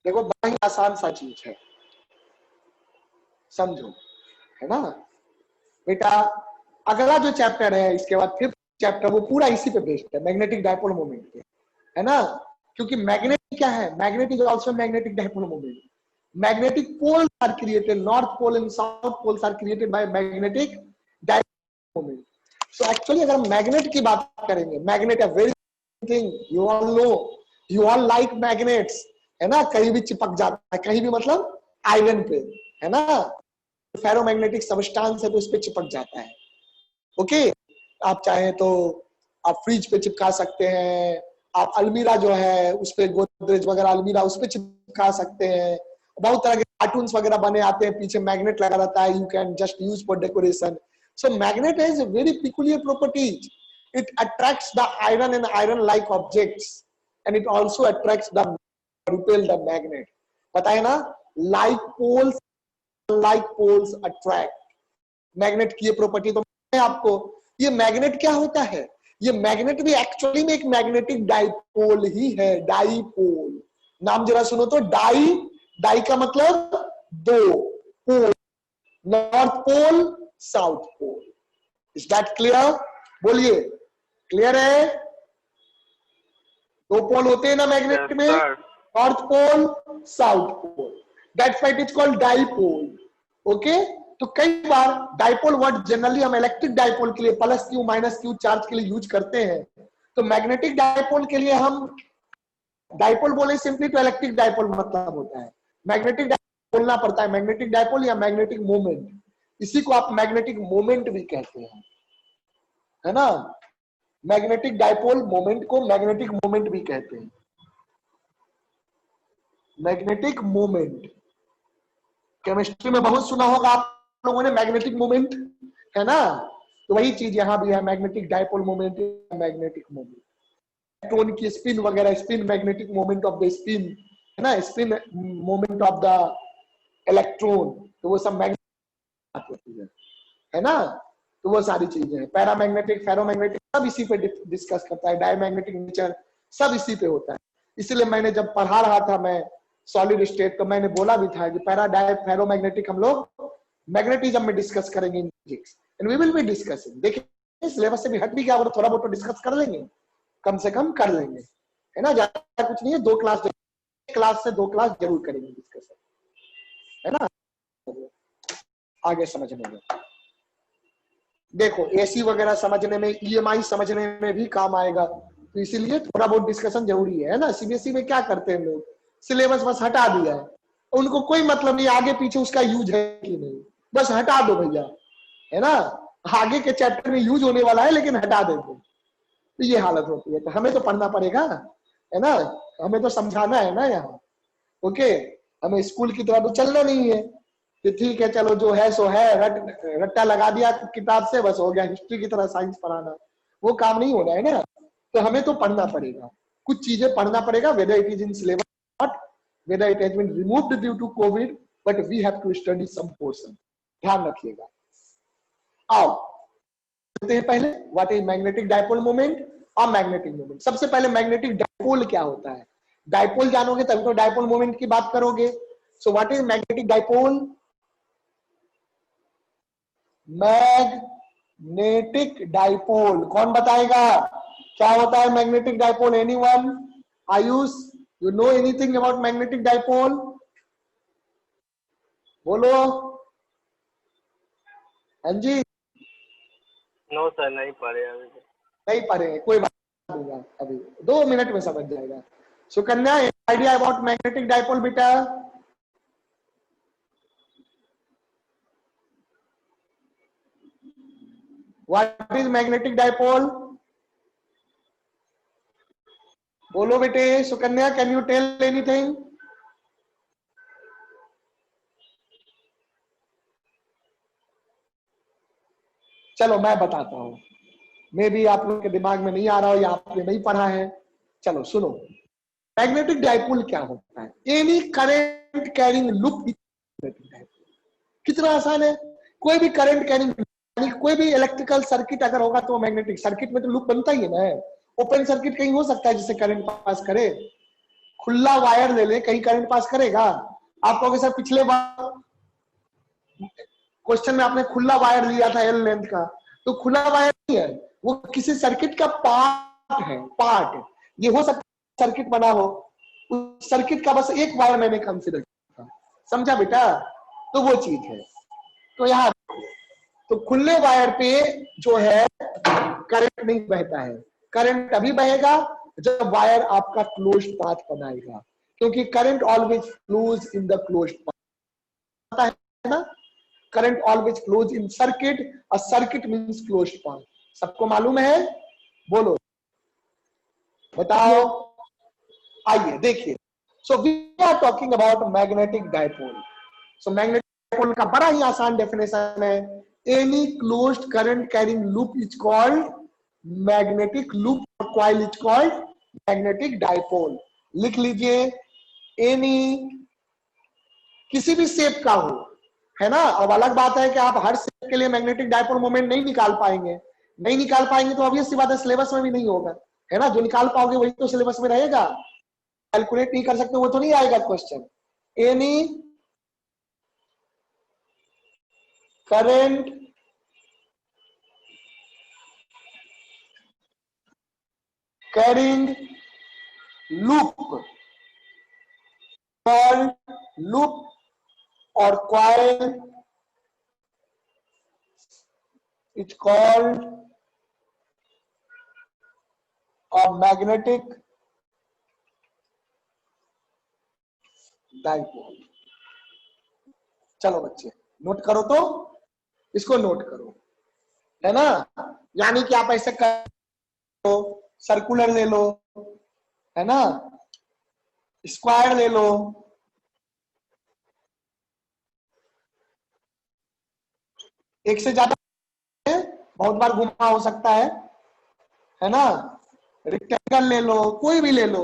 देखो, बड़ा ही आसान सा चीज है, समझो, है ना बेटा? अगला जो चैप्टर है इसके बाद फिफ्थ चैप्टर वो पूरा इसी पे बेस्ड है, मैग्नेटिक डायपोल मोमेंट पे, है ना। क्योंकि मैग्नेट क्या है, magnet is also magnetic dipole moment. Magnetic poles are created, north pole and south poles are created by magnetic dipole moment. So actually अगर हम मैग्नेट की बात करेंगे, magnet a very thing, you all know, you all like magnets, है ना। कहीं भी चिपक जाता है, कहीं भी मतलब आयरन पे, है ना, फेरोमैग्नेटिक सबस्टेंस है तो उस पे चिपक जाता है। ओके, आप चाहें तो आप फ्रिज पे चिपका सकते हैं, आप अलमीरा जो है उस पे, गोदरेज वगैरह अलमीरा उस पे चिपका सकते हैं। बहुत तरह के कार्टून्स वगैरह बने आते हैं, पीछे मैग्नेट लगा रहता है, you can just use for decoration. So magnet has very peculiar properties, it attracts the iron and iron like objects and it also attracts the repel the magnet. पता है ना, लाइक पोल्स अट्रैक्ट, मैग्नेट की ये property तो आपको। ये magnet क्या होता है, ये मैग्नेट भी एक्चुअली में एक मैग्नेटिक डाइपोल ही है, डाइपोल। नाम जरा सुनो तो, डाई का मतलब दो, pole, north pole south pole. Is that clear? बोलिए, क्लियर है? दो पोल होते हैं ना मैग्नेट में, north pole south pole, that's why it is called dipole. Okay, तो कई बार डाइपोल वर्ड जनरली हम इलेक्ट्रिक डाइपोल के लिए plus Q minus Q charge के लिए यूज करते हैं, तो मैग्नेटिक डाइपोल के लिए हम डाइपोल बोले सिंपली तो इलेक्ट्रिक डाइपोल मतलब होता है, मैग्नेटिक डाइपोल बोलना पड़ता है, मैग्नेटिक डाइपोल या मैग्नेटिक मोमेंट, इसी को आप मैग्नेटिक मोमेंट भी कहते हैं, है ना। मैग्नेटिक डाइपोल मोमेंट को मैग्नेटिक मोमेंट भी कहते हैं, मैग्नेटिक मोमेंट। केमिस्ट्री में बहुत सुना होगा आप लोगों ने मैग्नेटिक मोमेंट, है ना। तो वही चीज यहां भी है, magnetic dipole moment, magnetic moment. Electron की स्पिन वगैरह, spin magnetic moment of the spin, है ना, spin moment of the electron, तो वो सब मैग्नेटिक है ना। तो वो सारी चीजें हैं, पैरामैग्नेटिक, फेरोमैग्नेटिक, सब इसी पे डिस्कस करता है, डायमैग्नेटिक नेचर सब इसी पे होता है। इसलिए मैंने जब पढ़ा रहा था मैं सॉलिड स्टेट, तो मैंने बोला भी था कि पैरा डाय फेरोमैग्नेटिक हम लोग मैग्नेटिज्म में डिस्कस करेंगे in physics, and we will be discussing. देखिए सिलेबस से भी हट भी गया, और थोड़ा बहुत डिस्कस कर लेंगे, कम से कम कर लेंगे, है ना, ज्यादा कुछ नहीं है। 2 क्लास, क्लास से 2 क्लास जरूर करेंगे डिस्कशन, है ना, आगे समझने में। देखो एसी वगैरह समझने में, ईएमआई समझने में भी काम आएगा, तो इसीलिए थोड़ा बहुत डिस्कशन जरूरी है ना। सीबीएसई में क्या करते हैं लोग, सिलेबस बस हटा दिया है, उनको कोई मतलब नहीं आगे पीछे उसका यूज है कि नहीं, बस हटा दो भैया, है ना। आगे के चैप्टर में यूज होने वाला है लेकिन हटा देते, तो ये हालत होती है। तो हमें तो पढ़ना पड़ेगा, है ना, हमें तो समझाना है ना यहाँ। ओके, हमें स्कूल की तरह तो चलना नहीं है कि ठीक है चलो जो है सो है, रट्टा लगा दिया किताब से, बस हो गया, हिस्ट्री की तरह साइंस पढ़ाना, वो काम नहीं होना है ना। तो हमें तो पढ़ना पड़ेगा, कुछ चीजें पढ़ना पड़ेगा, whether it is in syllabus not, whether it has been removed due to Covid, but we have to study some portion, ध्यान रखिएगा। आओ देखते हैं पहले what is magnetic dipole moment और मैग्नेटिक मोमेंट। सबसे पहले मैग्नेटिक डाइपोल क्या होता है, डाइपोल जानोगे तभी तो डाइपोल मोमेंट की बात करोगे। So what is magnetic dipole? Magnetic dipole कौन बताएगा क्या होता है magnetic dipole? Anyone? Ayush, you know anything about magnetic dipole? बोलो। हाँ जी, नो सर, नहीं पढ़े अभी तक। नहीं पढ़े, कोई बात नहीं, अभी 2 मिनट में समझ जाएगा। Sukanya, idea about magnetic dipole बेटा? What is magnetic dipole? बोलो बेटे। Sukanya, can you tell anything? चलो मैं बताता हूं, मे भी आप लोग के दिमाग में नहीं आ रहा हो या आपने नहीं पढ़ा है। चलो सुनो, मैग्नेटिक डाइपोल क्या होता है? एनी करंट कैरिंग लूप, कितना आसान है। कोई भी करंट कैरिंग, कोई भी इलेक्ट्रिकल सर्किट अगर होगा तो मैग्नेटिक सर्किट में तो लूप बनता ही है ना। ओपन सर्किट कहीं हो सकता है जिससे करंट पास करे, खुला वायर ले ले कहीं करंट पास करेगा? आप कहोगे सर पिछले बार क्वेश्चन में आपने खुला वायर लिया था एल लेंथ का, तो खुला वायर नहीं है, वो किसी सर्किट का पार्ट है, पार्ट। ये हो सकता है सर्किट बना हो, उस सर्किट का बस एक वायर मैंने कंसिडर किया, समझा बेटा? तो वो चीज है। तो यहाँ तो खुले वायर पे जो है करंट नहीं बहता है। करंट तभी बहेगा जब वायर आपका क्लोज्ड पाथ बनाएगा, क्योंकि current always flows in the closed path, पता है ना? Current always flows in circuit, a circuit means closed path. सबको मालूम है? बोलो, बताओ। आइए देखिए, so we are talking about magnetic dipole. So magnetic dipole का बड़ा ही आसान डेफिनेशन है, any closed current carrying loop is called magnetic loop, coil is called magnetic dipole. लिख लीजिए, एनी किसी भी शेप का हो, है ना? अब अलग बात है कि आप हर शेप के लिए मैग्नेटिक डायपोल मोमेंट नहीं निकाल पाएंगे, नहीं निकाल पाएंगे तो ऑब्वियस सी बात है सिलेबस में भी नहीं होगा, है ना? जो निकाल पाओगे वही तो सिलेबस में रहेगा, कैलकुलेट नहीं कर सकते वो तो नहीं आएगा question. Any current carrying loop called loop और coil is called a magnetic dipole. चलो बच्चे नोट करो, तो इसको नोट करो, है ना? यानी कि आप ऐसे कर लो, सर्कुलर ले लो, है ना, स्क्वायर ले लो, एक से ज्यादा बहुत बार घुमा हो सकता है ना, रेक्टेंगल ले लो, कोई भी ले लो।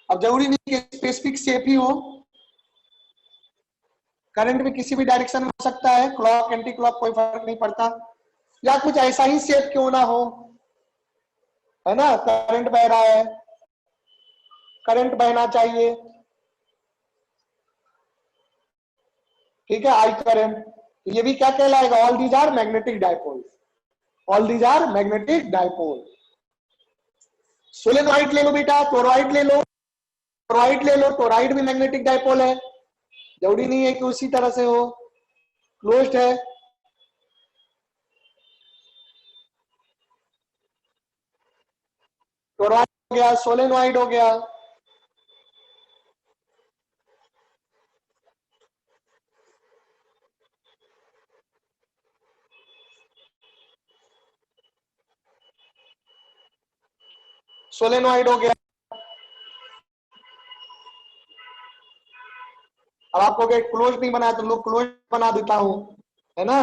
अब जरूरी नहीं कि स्पेसिफिक शेप ही हो, करंट भी किसी भी डायरेक्शन में हो सकता है, क्लॉक एंटी क्लॉक कोई फर्क नहीं पड़ता, या कुछ ऐसा ही शेप क्यों ना हो, है ना? करंट बह रहा है, करंट बहना चाहिए, ठीक है, आई करंट, तो ये भी क्या कहलाएगा? All these are magnetic dipole, all these are magnetic dipole. Solenoid ले लो बेटा, टोरॉइड ले लो, टोरॉइड ले लो, टोरॉइड भी मैग्नेटिक डायपोल है, जरूरी नहीं है कि उसी तरह से हो, क्लोज्ड है। टोरॉइड हो गया, सोलेनोइड हो गया, सोलेनोइड हो गया। अब आपको क्लोज नहीं बनाया तो लोग क्लोज बना देता हूं, है ना?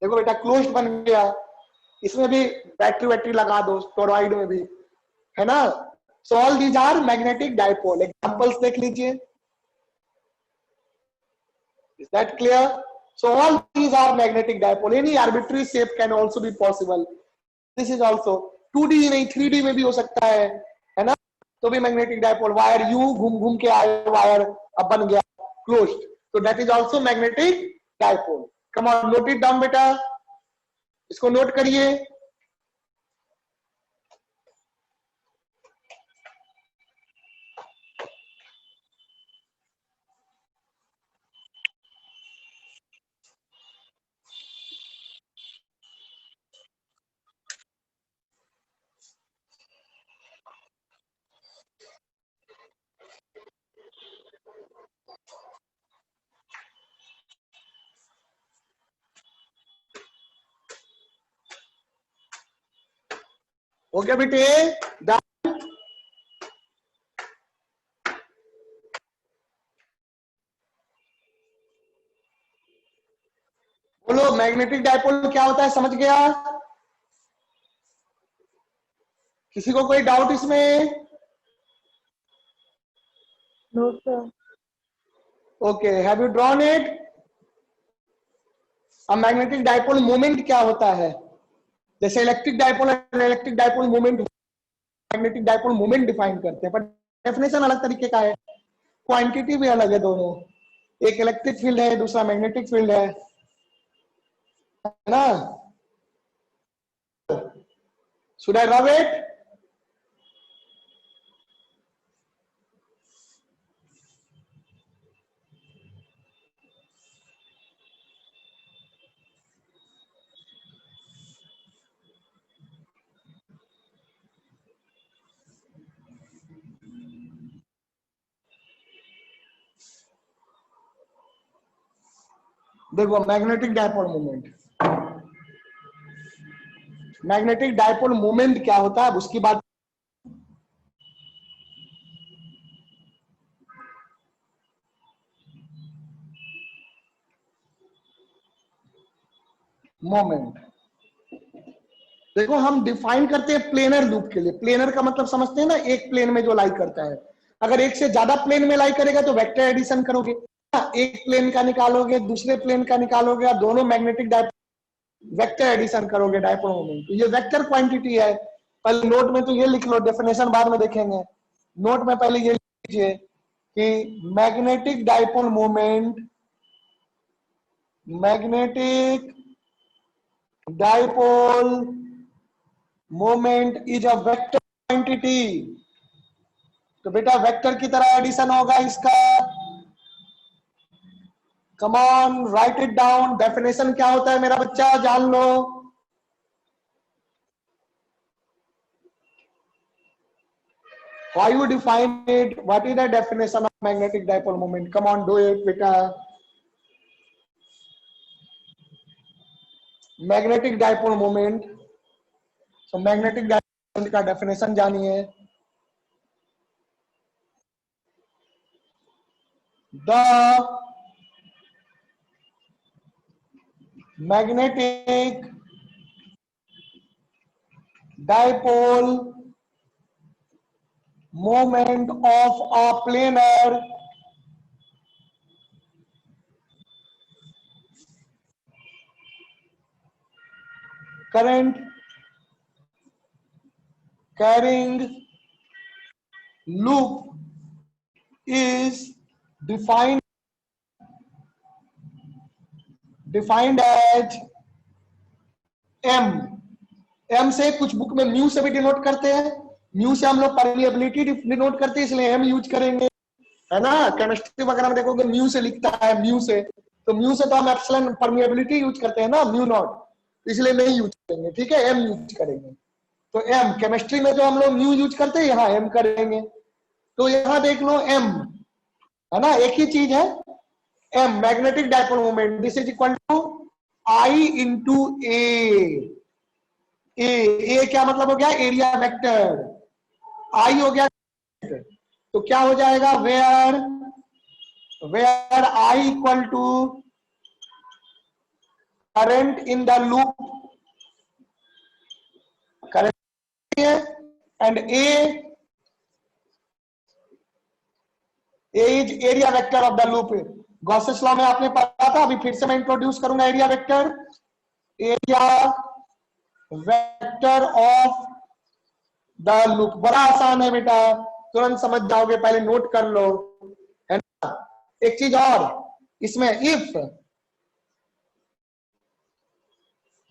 देखो बेटा क्लोज बन गया, इसमें भी बैटरी वैटरी लगा दो, टोरॉइड में भी, है ना? So all these are magnetic dipole. Examples देख लीजिए, is that clear? So all these are magnetic dipole, any arbitrary shape can also be possible, this is also 2D नहीं 3D में भी हो सकता है ना? तो भी मैग्नेटिक डायपोल, वायर यू घूम घूम के आए, वायर अब बन गया क्लोज्ड, तो that is also magnetic dipole. Come on, note it down बेटा, इसको नोट करिए। हो गया बेटे? बोलो मैग्नेटिक डायपोल क्या होता है, समझ गया? किसी को कोई डाउट इसमें? No sir. Okay, have you drawn it? अब मैग्नेटिक डायपोल मोमेंट क्या होता है? जैसे इलेक्ट्रिक डायपोल और electric dipole moment, magnetic dipole moment define करते हैं, पर डेफिनेशन अलग तरीके का है, क्वांटिटी भी अलग है दोनों, एक इलेक्ट्रिक फील्ड है दूसरा मैग्नेटिक फील्ड है। है ना? Should I rub it? देखो magnetic dipole moment, magnetic dipole moment क्या होता है उसकी बात। मोमेंट देखो हम डिफाइन करते हैं प्लेनर लूप के लिए। प्लेनर का मतलब समझते हैं ना, एक प्लेन में जो लाई करता है। अगर एक से ज्यादा प्लेन में लाई करेगा तो वेक्टर एडिशन करोगे, एक प्लेन का निकालोगे दूसरे प्लेन का निकालोगे और दोनों मैग्नेटिक डायपोल वेक्टर एडिशन करोगे डायपोल मोमेंट। तो ये वेक्टर क्वांटिटी है। पहले नोट में तो ये लिख लो, डेफिनेशन बाद में देखेंगे। नोट में पहले ये लिख लीजिए कि magnetic dipole moment, magnetic dipole moment is a vector quantity. तो बेटा वेक्टर की तरह एडिशन होगा इसका। Come on right it down. Definition क्या होता है मेरा बच्चा, जान लो। Why you define it? What is the definition of magnetic dipole moment? Come on, do it, beta. Magnetic dipole moment. So magnetic dipole moment का definition जानिए। The magnetic dipole moment of a planar current carrying loop is defined as m। m से कुछ book में mu से भी denote करते हैं। Mu से हम लोग परमिएबिलिटी डिनोट करते हैं, इसलिए m यूज करेंगे, है ना? केमिस्ट्री वगैरह में देखोगे म्यू से लिखता है, म्यू से। तो म्यू से तो हम एप्सिलॉन परमिएबिलिटी यूज करते हैं ना, म्यू नॉट, इसलिए नहीं यूज करेंगे। ठीक है, m यूज करेंगे। तो m केमिस्ट्री में जो हम लोग म्यू यूज करते हैं, यहाँ m करेंगे। तो यहाँ देख लो m, है ना, एक ही चीज है। m magnetic dipole moment, this is equal to I into A. A क्या मतलब हो गया, एरिया वेक्टर। I हो गया, तो क्या हो जाएगा, where I equal to current in the loop, current and A is area vector of the loop. Gauss's law में आपने पढ़ा था, अभी फिर से मैं इंट्रोड्यूस करूंगा area vector. Area vector of the loop बड़ा आसान है बेटा, तुरंत समझ जाओगे, पहले नोट कर लो, है ना? एक चीज और इसमें, if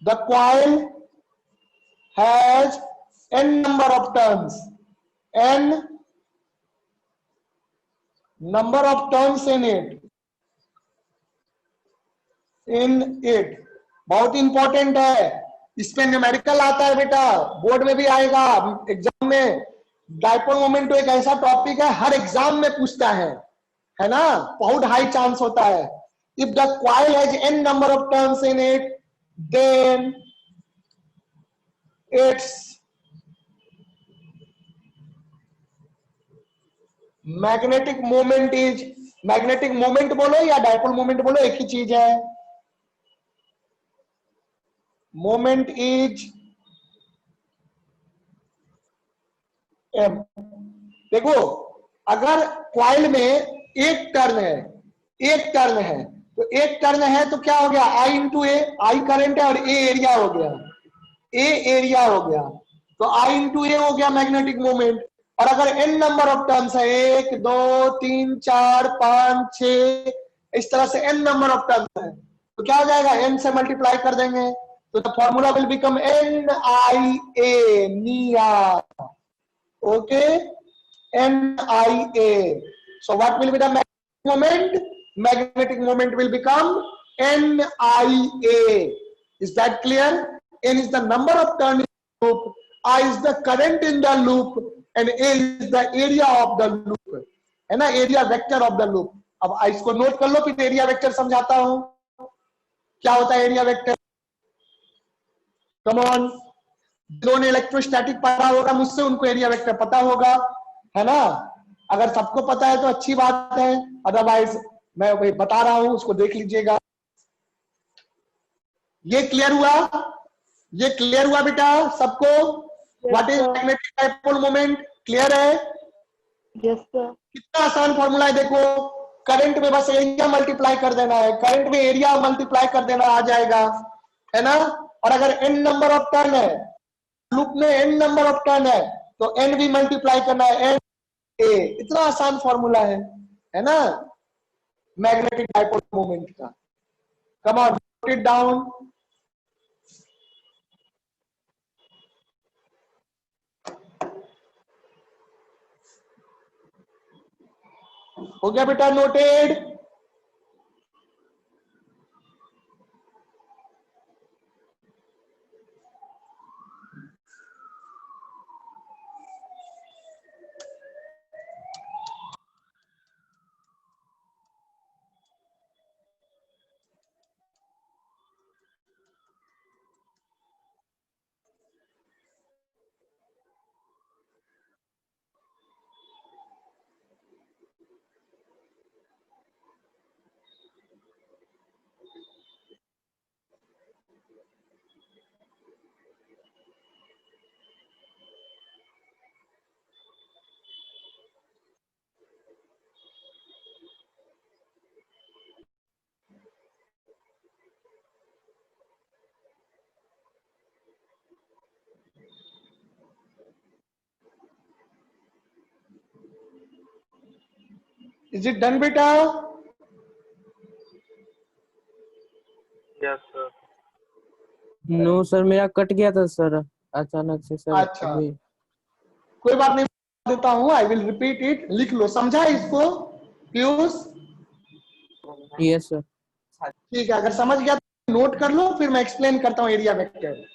the coil has n number of turns, n number of turns in it, बहुत इंपॉर्टेंट है। इसमें न्यूमेरिकल आता है बेटा, बोर्ड में भी आएगा, एग्जाम में। डायपोल मोमेंट तो एक ऐसा टॉपिक है, हर एग्जाम में पूछता है ना, बहुत हाई चांस होता है। If the coil has n number of turns in it, then its magnetic moment is, magnetic moment बोलो या डायपोल मोमेंट बोलो, एक ही चीज है। Moment is m। देखो अगर कॉइल में एक टर्न है, तो एक टर्न है तो क्या हो गया, I into A, I current है और a एरिया हो गया, तो I इंटू ए हो गया मैग्नेटिक मोमेंट। और अगर n नंबर ऑफ टर्न्स है, 1 2 3 4 5 6, इस तरह से n नंबर ऑफ टर्न्स है, तो क्या हो जाएगा, n से मल्टीप्लाई कर देंगे तो the formula will become NIA, निया. Okay, NIA. So what will be the magnetic moment? Magnetic moment will become NIA. Is that clear? N is the number of turns in the loop, I is the current in the loop, and A is the area of the loop. है ना, area vector of the loop. अब इसको note कर लो, फिर area vector समझाता हूं. क्या होता है एरिया वेक्टर? कम ऑन, जिन्होंने इलेक्ट्रोस्टैटिक पढ़ा होगा मुझसे, उनको एरिया वेक्टर पता होगा, है ना. अगर सबको पता है तो अच्छी बात है, अदरवाइज मैं वही बता रहा हूं, उसको देख लीजिएगा. ये क्लियर हुआ? ये क्लियर हुआ बेटा सबको? What is magnetic dipole moment? Clear है? Yes sir. कितना आसान फॉर्मूला है देखो. करंट में बस एरिया मल्टीप्लाई कर देना है, करंट में एरिया मल्टीप्लाई कर देना, आ जाएगा, है ना. और अगर n नंबर ऑफ टर्न है, लूप में n नंबर ऑफ टर्न है, तो n भी मल्टीप्लाई करना है, n a. इतना आसान फॉर्मूला है ना, मैग्नेटिक डाइपोल मोमेंट का. कम ऑन, नोट इट डाउन. हो गया बेटा नोटेड? इज इट डन बेटा? Yes sir. नो सर, मेरा कट गया था सर अचानक से सर. अच्छा, कोई बात नहीं, देता हूं, आई विल रिपीट इट. लिख लो, समझा इसको पीयूष? Yes sir. ठीक है, अगर समझ गया तो नोट कर लो, फिर मैं एक्सप्लेन करता हूं एरिया वेक्टर.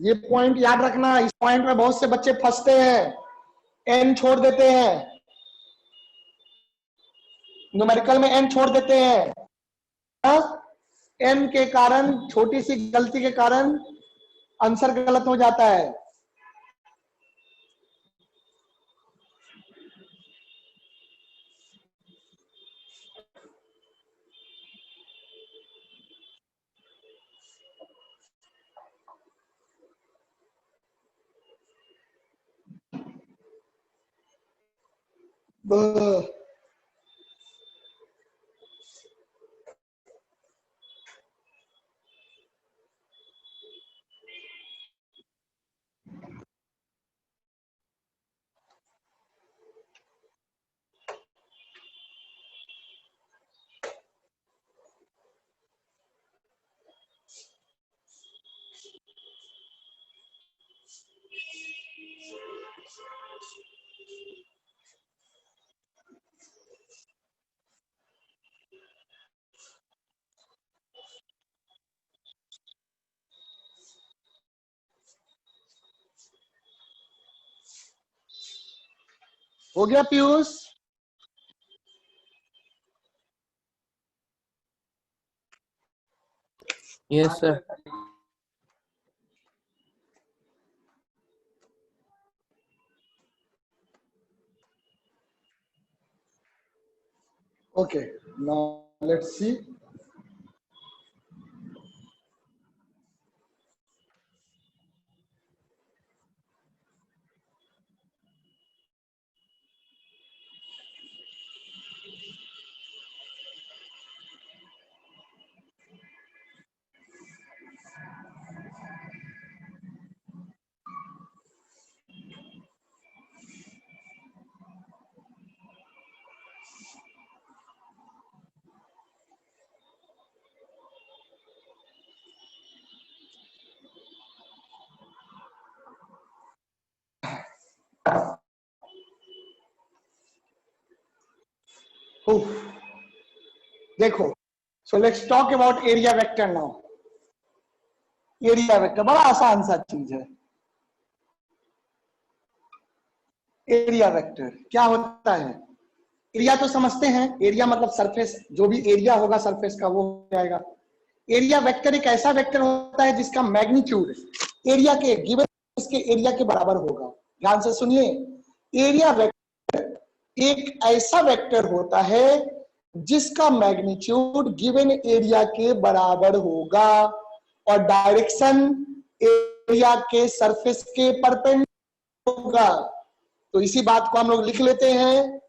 ये पॉइंट याद रखना, इस पॉइंट में बहुत से बच्चे फंसते हैं, एन छोड़ देते हैं, न्यूमेरिकल में एन छोड़ देते हैं. एन के कारण, छोटी सी गलती के कारण आंसर गलत हो जाता है. हो गया Piyush? Yes sir. Okay, now let's see. देखो, so let's talk about area vector now. Area vector बड़ा आसान सा चीज है। एरिया वेक्टर क्या होता है? एरिया तो समझते हैं, एरिया मतलब सरफेस, जो भी एरिया होगा सरफेस का वो हो जाएगा। एरिया वेक्टर एक ऐसा वेक्टर होता है जिसका मैग्नीट्यूड एरिया के गिवन इसके एरिया के बराबर होगा। ध्यान से सुनिए, एरिया वेक्टर एक ऐसा वेक्टर होता है जिसका मैग्नीट्यूड गिवन एरिया के बराबर होगा और डायरेक्शन एरिया के सरफेस के परपेंडिकुलर होगा। तो इसी बात को हम लोग लिख लेते हैं,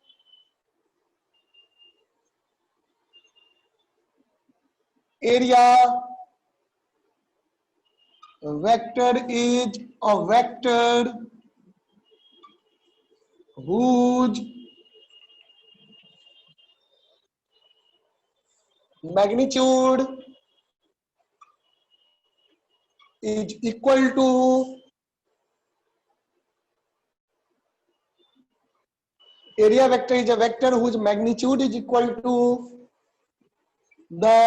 area vector is a vector whose magnitude is equal to area vector is a vector whose magnitude is equal to the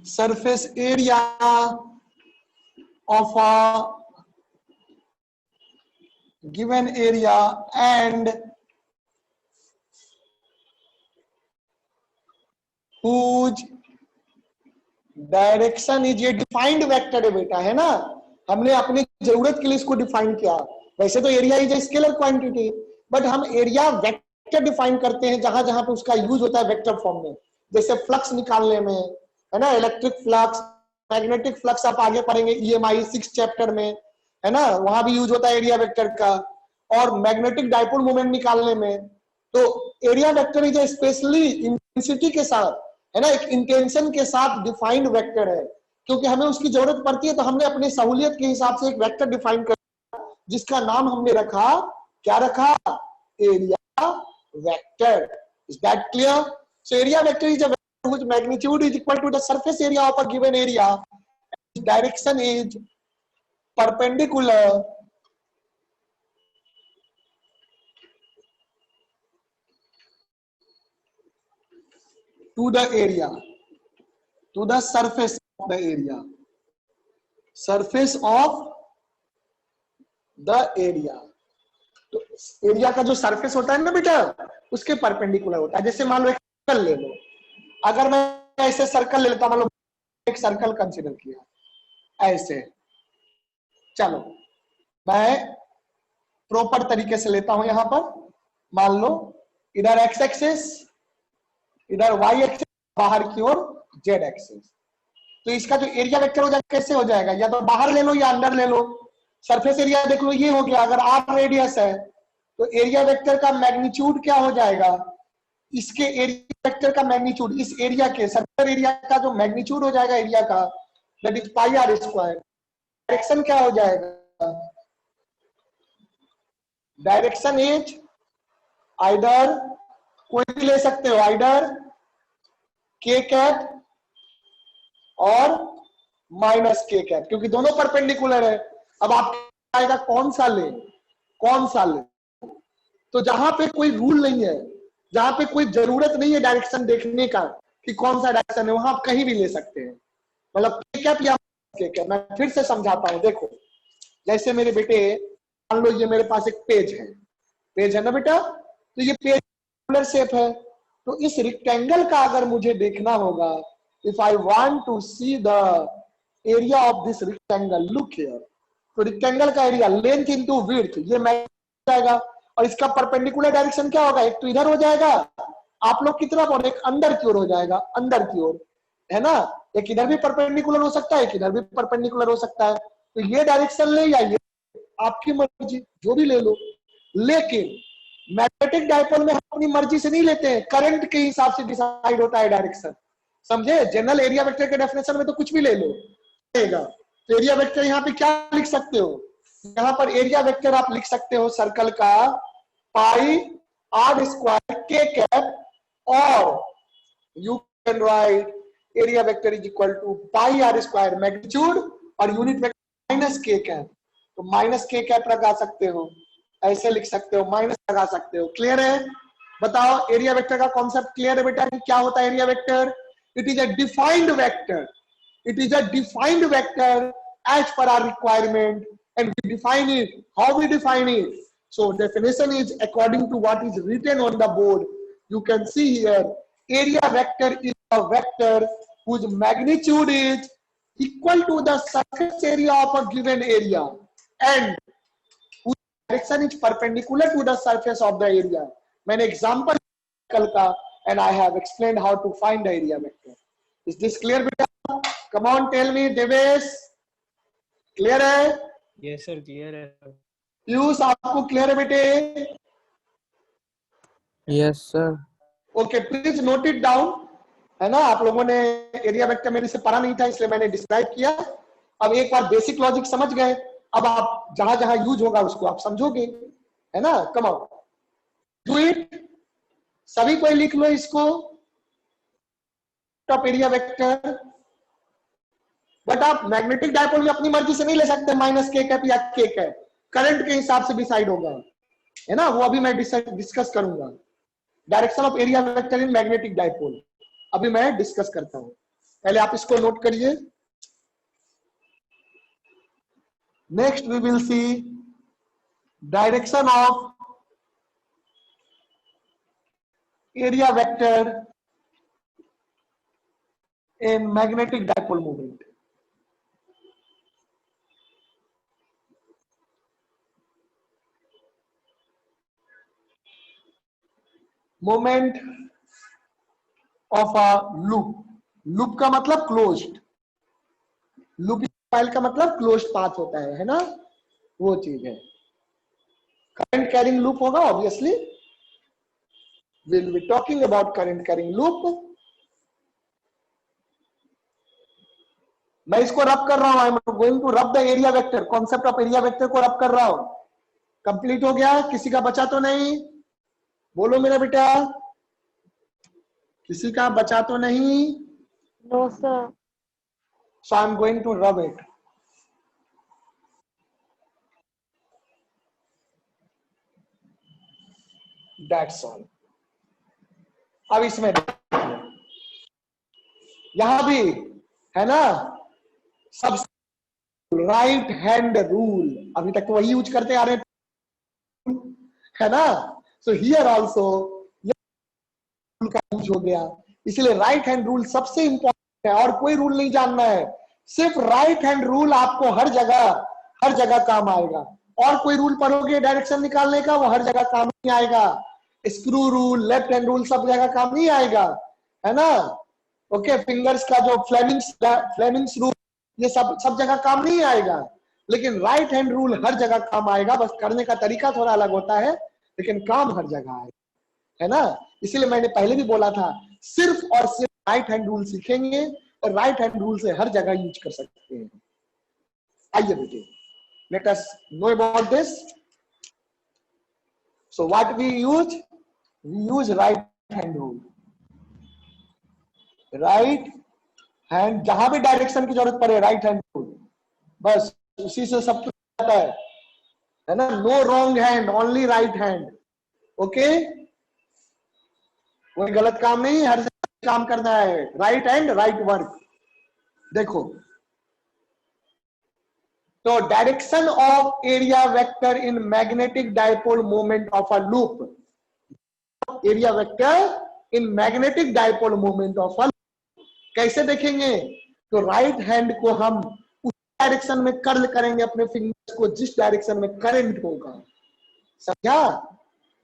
surface area of a given area and whose direction is a defined vector है। बेटा है ना, हमने अपनी जरूरत के लिए इसको डिफाइन किया। वैसे तो area is a scalar quantity, but हम एरिया वेक्टर डिफाइन करते हैं जहां जहां पे उसका यूज होता है वेक्टर फॉर्म में। जैसे फ्लक्स निकालने में, है ना, इलेक्ट्रिक फ्लक्स, मैग्नेटिक फ्लक्स आप आगे पढ़ेंगे EMI 6 चैप्टर में, है ना, वहां भी यूज होता है एरिया वेक्टर का। और मैग्नेटिक डाइपोल मोमेंट निकालने में तो area vector is specially intensity के साथ, है ना, एक इंटेंशन के साथ डिफाइंड वेक्टर है, क्योंकि हमें उसकी जरूरत पड़ती है। तो हमने अपनी सहूलियत के हिसाब से एक वेक्टर डिफाइन कर जिसका नाम हमने रखा, क्या रखा? Area vector. Is that clear? So area vector is a vector whose magnitude is equal to the surface area of a given area, direction is perpendicular to the area, to the surface of the area, surface of the area। तो area का जो surface होता है ना बेटा, उसके perpendicular होता है। जैसे मान लो एक सर्कल ले लो, अगर मैं ऐसे सर्कल ले लेता, मान लो एक सर्कल कंसीडर किया ऐसे, चलो मैं प्रॉपर तरीके से लेता हूं। यहां पर मान लो इधर एक्स एक्सिस, इधर वाई एक्सिस, बाहर की ओर जेड एक्सिस। तो इसका जो एरिया वेक्टर हो जाएगा कैसे हो जाएगा? या तो बाहर ले लो या अंदर ले लो। सरफेस एरिया देख लो, ये हो गया। अगर आर रेडियस है तो एरिया वेक्टर का मैग्नीट्यूड क्या हो जाएगा? इसके एरिया वेक्टर का मैग्नीट्यूड, इस एरिया के सर्कुलर एरिया का जो मैग्नीट्यूड हो जाएगा एरिया का, that is pi R square. Direction क्या हो जाएगा? डायरेक्शन इज आइदर, कोई भी ले सकते हो, आइदर के कैप और माइनस के कैप, क्योंकि दोनों परपेंडिकुलर है। अब आप आएगा कौन सा ले, कौन सा ले? तो जहां पे कोई रूल नहीं है, जहां पे कोई जरूरत नहीं है डायरेक्शन देखने का कि कौन सा डायरेक्शन है, वहां आप कहीं भी ले सकते हैं। मतलब के कैप या के कैप। मैं फिर से समझाता हूं, देखो जैसे मेरे बेटे, मान लो ये मेरे पास एक पेज है ना बेटा, तो ये पेज रेक्टेंगुलर शेप है। तो इस रेक्टेंगल का अगर मुझे देखना होगा, if I want to see the area of this rectangle, look here, तो रेक्टेंगल का एरिया लेंथ इनटू विड्थ, ये मैच जाएगा। और इसका परपेंडिकुलर डायरेक्शन क्या होगा? एक तो इधर हो जाएगा, आप लोग की तरफ, और एक अंदर की ओर हो जाएगा, अंदर की ओर, है ना। एक इधर भी परपेंडिकुलर हो सकता है, एक इधर भी परपेंडिकुलर हो सकता है। तो ये डायरेक्शन ले या ये, आपकी मर्जी, जो भी ले लो। लेकिन मैग्नेटिक डाइपोल में हम अपनी मर्जी से नहीं लेते हैं, करंट के हिसाब से डिसाइड होता है डायरेक्शन। समझे? जनरल एरिया वेक्टर के डेफिनेशन में तो कुछ भी ले लो, तो एरिया वेक्टर यहाँ पे क्या लिख सकते हो? यहाँ पर एरिया वेक्टर आप लिख सकते हो सर्कल का पाई आर स्क्वायर के कैप, और you can write area vector is equal to pi R square magnitude और unit vector minus K cap. तो माइनस के कैप लगा सकते हो, ऐसे लिख सकते हो, माइनस लगा सकते हो। क्लियर है? बताओ एरिया वेक्टर का कॉन्सेप्ट क्लियर है बेटा कि क्या होता है area vector? It is a defined vector, it is a defined vector as per our requirement, and we define it. How we define it? So definition is according to what is written on the board. You can see here, area vector is a vector whose magnitude is equal to the surface area of a given area and whose direction is perpendicular to the surface of the area. मैंने example कल का and I have explained how to find the area vector. Is this clear बेटा? Come on, tell me, Devesh. Clear है? Yes sir, clear है। पीयूष आपको clear है बेटे? Yes sir। Okay, please note it down. है ना, आप लोगों ने एरिया वेक्टर मेरे से पढ़ा नहीं था इसलिए मैंने डिस्क्राइब किया। अब एक बार बेसिक लॉजिक समझ गए, अब आप जहां जहां यूज होगा उसको आप समझोगे, है ना। कम ऑन, डू इट। सभी कोई लिख लो इसको, टॉप एरिया वेक्टर। बट आप मैग्नेटिक डायपोल में अपनी मर्जी से नहीं ले सकते, माइनस के कैप या के कैप, करंट के हिसाब से डिसाइड होगा, है ना। वो अभी मैं डिस्कस करूंगा। Direction of area vector in magnetic dipole अभी मैं डिस्कस करता हूं, पहले आप इसको नोट करिए। Next we will see direction of area vector in magnetic dipole movement. Moment of a loop, loop का मतलब क्लोज्ड, लूप फाइल का मतलब क्लोज्ड पाथ होता है ना, वो चीज है। करंट कैरिंग लूप होगा obviously, will be talking about current carrying loop. मैं इसको रब कर रहा हूं, I am going to rub the area vector, concept of area vector को रब कर रहा हूं। कंप्लीट हो गया? किसी का बचा तो नहीं? बोलो मेरा बेटा, किसी का बचा तो नहीं? No, sir. So I am going to rub it. That's all. अब इसमें यहां भी है ना, सब राइट हैंड रूल, अभी तक तो वही यूज करते आ रहे है ना। सो हियर आल्सो रूल का यूज हो गया, इसलिए राइट हैंड रूल सबसे इंपॉर्टेंट है और कोई रूल नहीं जानना है, सिर्फ राइट हैंड रूल आपको हर जगह काम आएगा। और कोई रूल पढ़ोगे डायरेक्शन निकालने का, वो हर जगह काम नहीं आएगा। Screw rule, left hand rule सब जगह काम नहीं आएगा, है ना। ओके, फिंगर्स का जो फ्लेमिंग्स रूल, ये सब जगह काम नहीं आएगा, लेकिन राइट हैंड रूल हर जगह काम आएगा। बस करने का तरीका थोड़ा अलग होता है, लेकिन काम हर जगह आएगा, है ना। इसीलिए मैंने पहले भी बोला था, सिर्फ और सिर्फ राइट हैंड रूल सीखेंगे और राइट हैंड रूल से हर जगह यूज कर सकते हैं। आइए बेटे, let us know about this. So what we use right hand rule. Right hand, जहां भी डायरेक्शन की जरूरत पड़े राइट हैंड रूल, बस उसी से सब कुछ आता है ना। No wrong hand, only right hand. Okay, कोई गलत काम नहीं, हर जगह काम करना है, राइट हैंड राइट वर्क। देखो, तो direction of area vector in magnetic dipole moment of a loop, area vector in magnetic dipole moment of अ, कैसे देखेंगे? तो राइट हैंड को हम उस डायरेक्शन में कर्ल करेंगे अपने फिंगर्स को जिस डायरेक्शन में करंट होगा, समझा।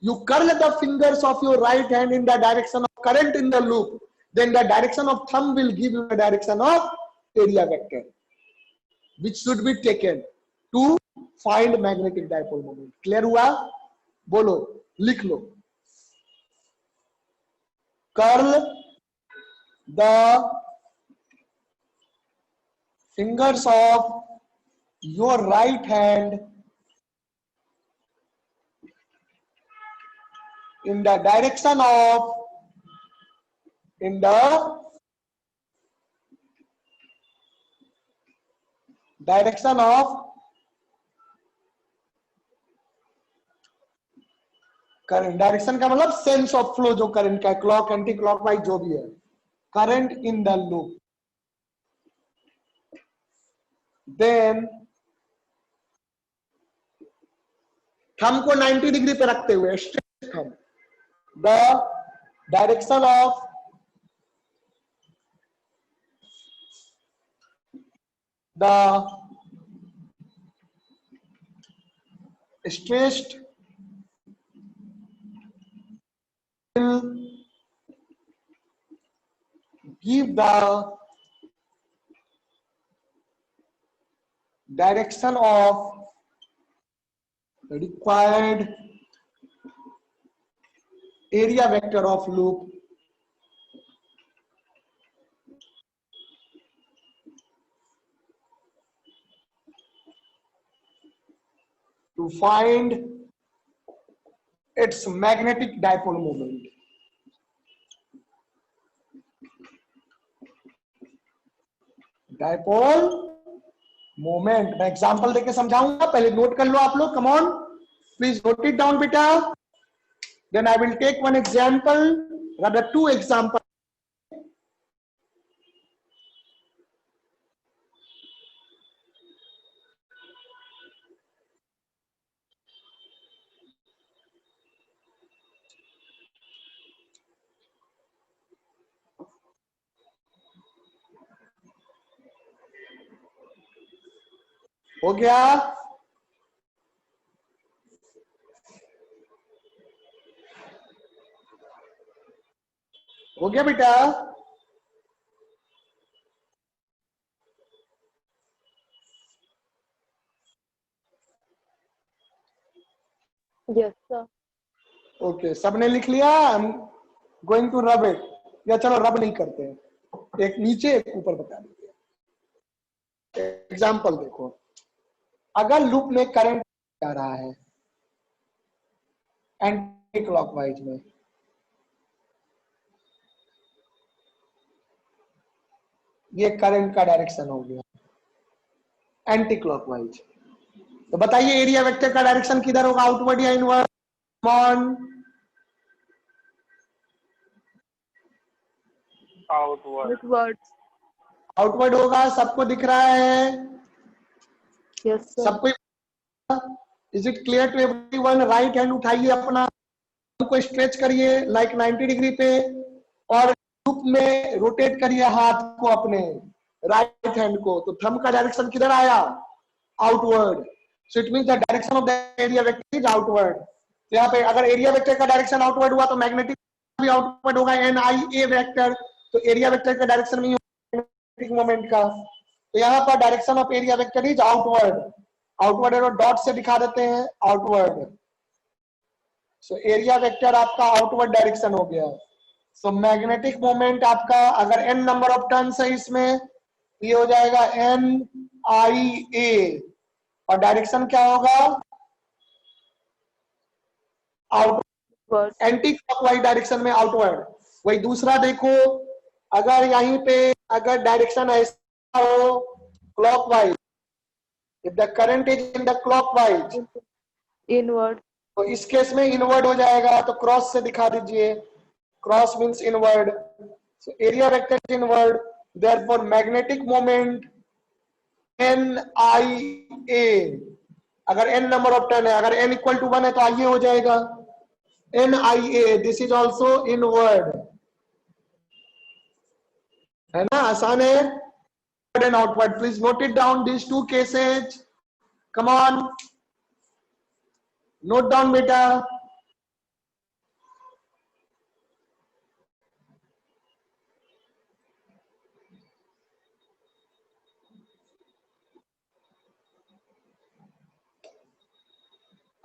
You curl the fingers of your right hand in the direction of current in the loop, then the direction of thumb will give you the direction of area vector, which should be taken to find magnetic dipole moment. Clear हुआ? बोलो, लिख लो। Curl the fingers of your right hand in the direction of current, direction का मतलब sense of flow जो current का, clock anti clockwise जो भी है, current in the loop. Then thumb को 90 डिग्री पे रखते हुए, straight thumb, the direction of the stretched will give the direction of the required area vector of loop to find its magnetic dipole moment. Dipole moment मैं example देके समझाऊंगा, पहले note कर लो आप लोग, come on please note it down बेटा, then I will take one example, rather two example. हो गया? हो गया बेटा? Yes, sir. ओके, सबने लिख लिया? I am going to rub it, या चलो रब नहीं करते हैं, एक नीचे एक ऊपर बता देते हैं। एग्जाम्पल देखो, अगर लूप में करंट आ रहा है एंटी क्लॉकवाइज में, ये करंट का डायरेक्शन हो गया एंटी क्लॉकवाइज, तो बताइए एरिया वेक्टर का डायरेक्शन किधर होगा, आउटवर्ड या इनवर्ड? आउटवर्ड। आउटवर्ड होगा, सबको दिख रहा है? Yes, sir. सबको? Is it clear to everyone? Right hand उठाइए अपना, को स्ट्रेच करिए लाइक 90 डिग्री पे, और लूप में रोटेट करिए हाथ को अपने राइट हैंड को, तो थंब का डायरेक्शन किधर आया? Outward. So it means the direction of the area vector is outward. तो यहाँ पे अगर एरिया वेक्टर का डायरेक्शन आउटवर्ड हुआ तो मैग्नेटिक भी आउटवर्ड होगा, NIA वेक्टर, तो एरिया वेक्टर का डायरेक्शन नहीं होगा मैग्नेटिक मोमेंट का, तो यहाँ पर direction of area vector is outward. Outward arrow dot से दिखा देते हैं, आउटवर्ड। सो एरिया वेक्टर आपका आउटवर्ड डायरेक्शन हो गया। सो मैग्नेटिक मोमेंट आपका अगर n नंबर ऑफ टर्न्स है इसमें, ये हो जाएगा NIA, और डायरेक्शन क्या होगा? आउटवर्ड, एंटी क्लॉकवाइज डायरेक्शन में आउटवर्ड। वही दूसरा देखो, अगर यहीं पे अगर डायरेक्शन ऐसा हो clockwise, if the current is in the clockwise, Inward. तो इस केस में इनवर्ड हो जाएगा, तो क्रॉस से दिखा दीजिए, cross means inward. So area vector is inward, therefore magnetic moment NIA, अगर n नंबर ऑफ टर्न है, अगर n इक्वल टू 1 है तो आइए हो जाएगा NIA, this is also inward, है ना? आसान है। And outward, please note it down this two cases, come on note down बेटा।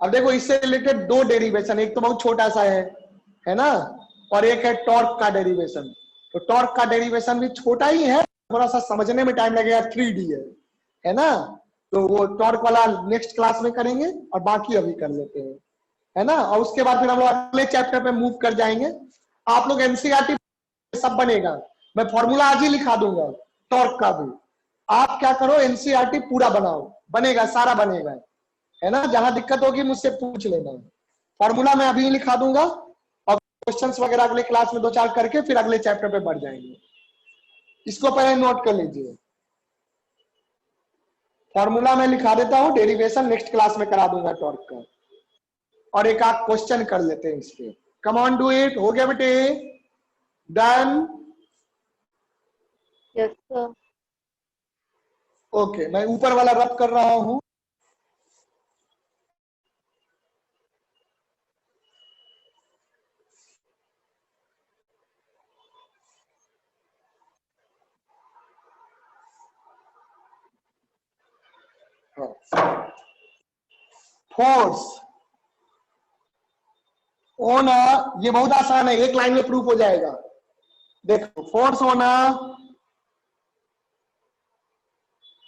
अब देखो इससे रिलेटेड दो डेरिवेशन, एक तो बहुत छोटा सा है ना, और एक है टॉर्क का डेरिवेशन। तो टॉर्क का डेरिवेशन भी छोटा ही है, थोड़ा सा समझने में टाइम लगेगा, 3D है ना, तो वो टॉर्क वाला नेक्स्ट क्लास में करेंगे, और बाकी अभी कर लेते हैं, है ना। और उसके बाद फिर हम लोग अगले चैप्टर पे मूव कर जाएंगे। आप लोग NCERT सब बनेगा, मैं फॉर्मूला आज ही लिखा दूंगा टॉर्क का भी, आप क्या करो NCERT पूरा बनाओ, बनेगा, सारा बनेगा, है ना। जहां दिक्कत होगी मुझसे पूछ लेना, फॉर्मूला मैं अभी लिखा दूंगा और क्वेश्चंस वगैरह अगले क्लास में 2-4 करके फिर अगले चैप्टर पे बढ़ जाएंगे। इसको पहले नोट कर लीजिए। फॉर्मूला मैं लिखा देता हूं, डेरिवेशन नेक्स्ट क्लास में करा दूंगा टॉर्क का। और एक आध क्वेश्चन कर लेते हैं इस पे। कम ऑन डू इट। हो गया बेटे? डन? Yes sir. ओके, मैं ऊपर वाला रब कर रहा हूं। फोर्स ऑन ये बहुत आसान है, एक लाइन में प्रूफ हो जाएगा। देखो, फोर्स ऑन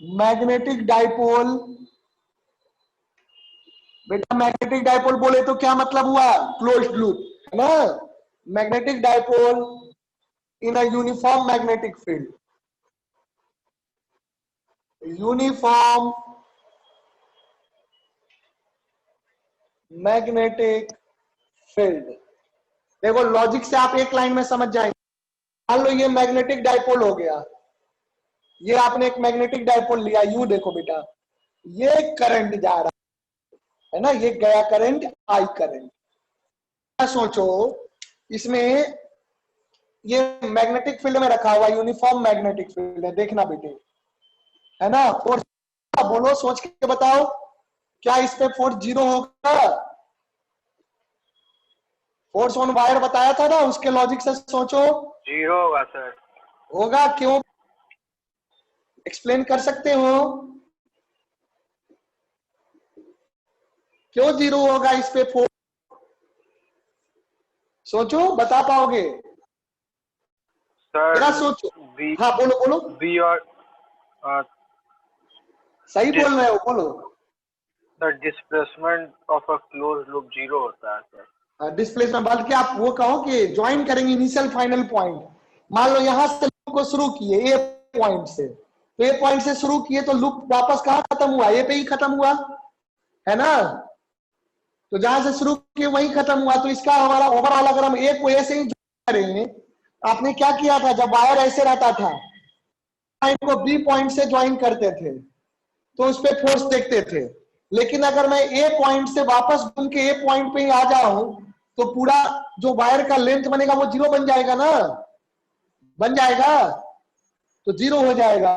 मैग्नेटिक डाइपोल। बेटा मैग्नेटिक डाइपोल बोले तो क्या मतलब हुआ? क्लोज्ड लूप, है ना? Magnetic dipole in a uniform magnetic field. Uniform magnetic field. देखो लॉजिक से आप एक लाइन में समझ जाएंगे। मान लो ये मैग्नेटिक डाइपोल हो गया, ये आपने एक मैग्नेटिक डाइपोल लिया, यूं देखो बेटा, ये करंट जा रहा है ना, ये गया करंट, आई करंट। सोचो इसमें ये मैग्नेटिक फील्ड में रखा हुआ यूनिफॉर्म मैग्नेटिक फील्ड है, देखना बेटे, है ना? फोर्स बोलो, सोच के बताओ, क्या इस पे फोर्स जीरो होगा? फोर्स ऑन वायर बताया था ना, उसके लॉजिक से सोचो। जीरो होगा सर। होगा, क्यों? एक्सप्लेन कर सकते हो? क्यों जीरो होगा इस पे फोर्स? सोचो, बता पाओगे? सर जरा सोचो। बी हाँ बोलो बोलो, बी और सही बोल रहे हो, बोलो। Sir displacement of a close loop zero होता है सर। डिस्प्लेसमेंट, बल्कि आप वो कहो कि ज्वाइन करेंगे इनिशियल फाइनल पॉइंट। मान लो यहां से लूप को शुरू किए ए पॉइंट से, तो ए पॉइंट से शुरू किए तो लूप वापस कहां खत्म हुआ? ए पे ही खत्म हुआ, है ना? तो जहां से शुरू किए वहीं खत्म हुआ। तो इसका हमारा ओवरऑल, अगर हम ए को ए से ही करेंगे, आपने क्या किया था जब वायर ऐसे रहता था, पॉइंट को बी पॉइंट से ज्वाइन करते थे तो उस पर फोर्स देखते थे। लेकिन अगर मैं ए पॉइंट से वापस घूम के ए पॉइंट पे ही आ जाऊं तो पूरा जो वायर का लेंथ बनेगा वो जीरो बन जाएगा ना, बन जाएगा, तो जीरो हो जाएगा।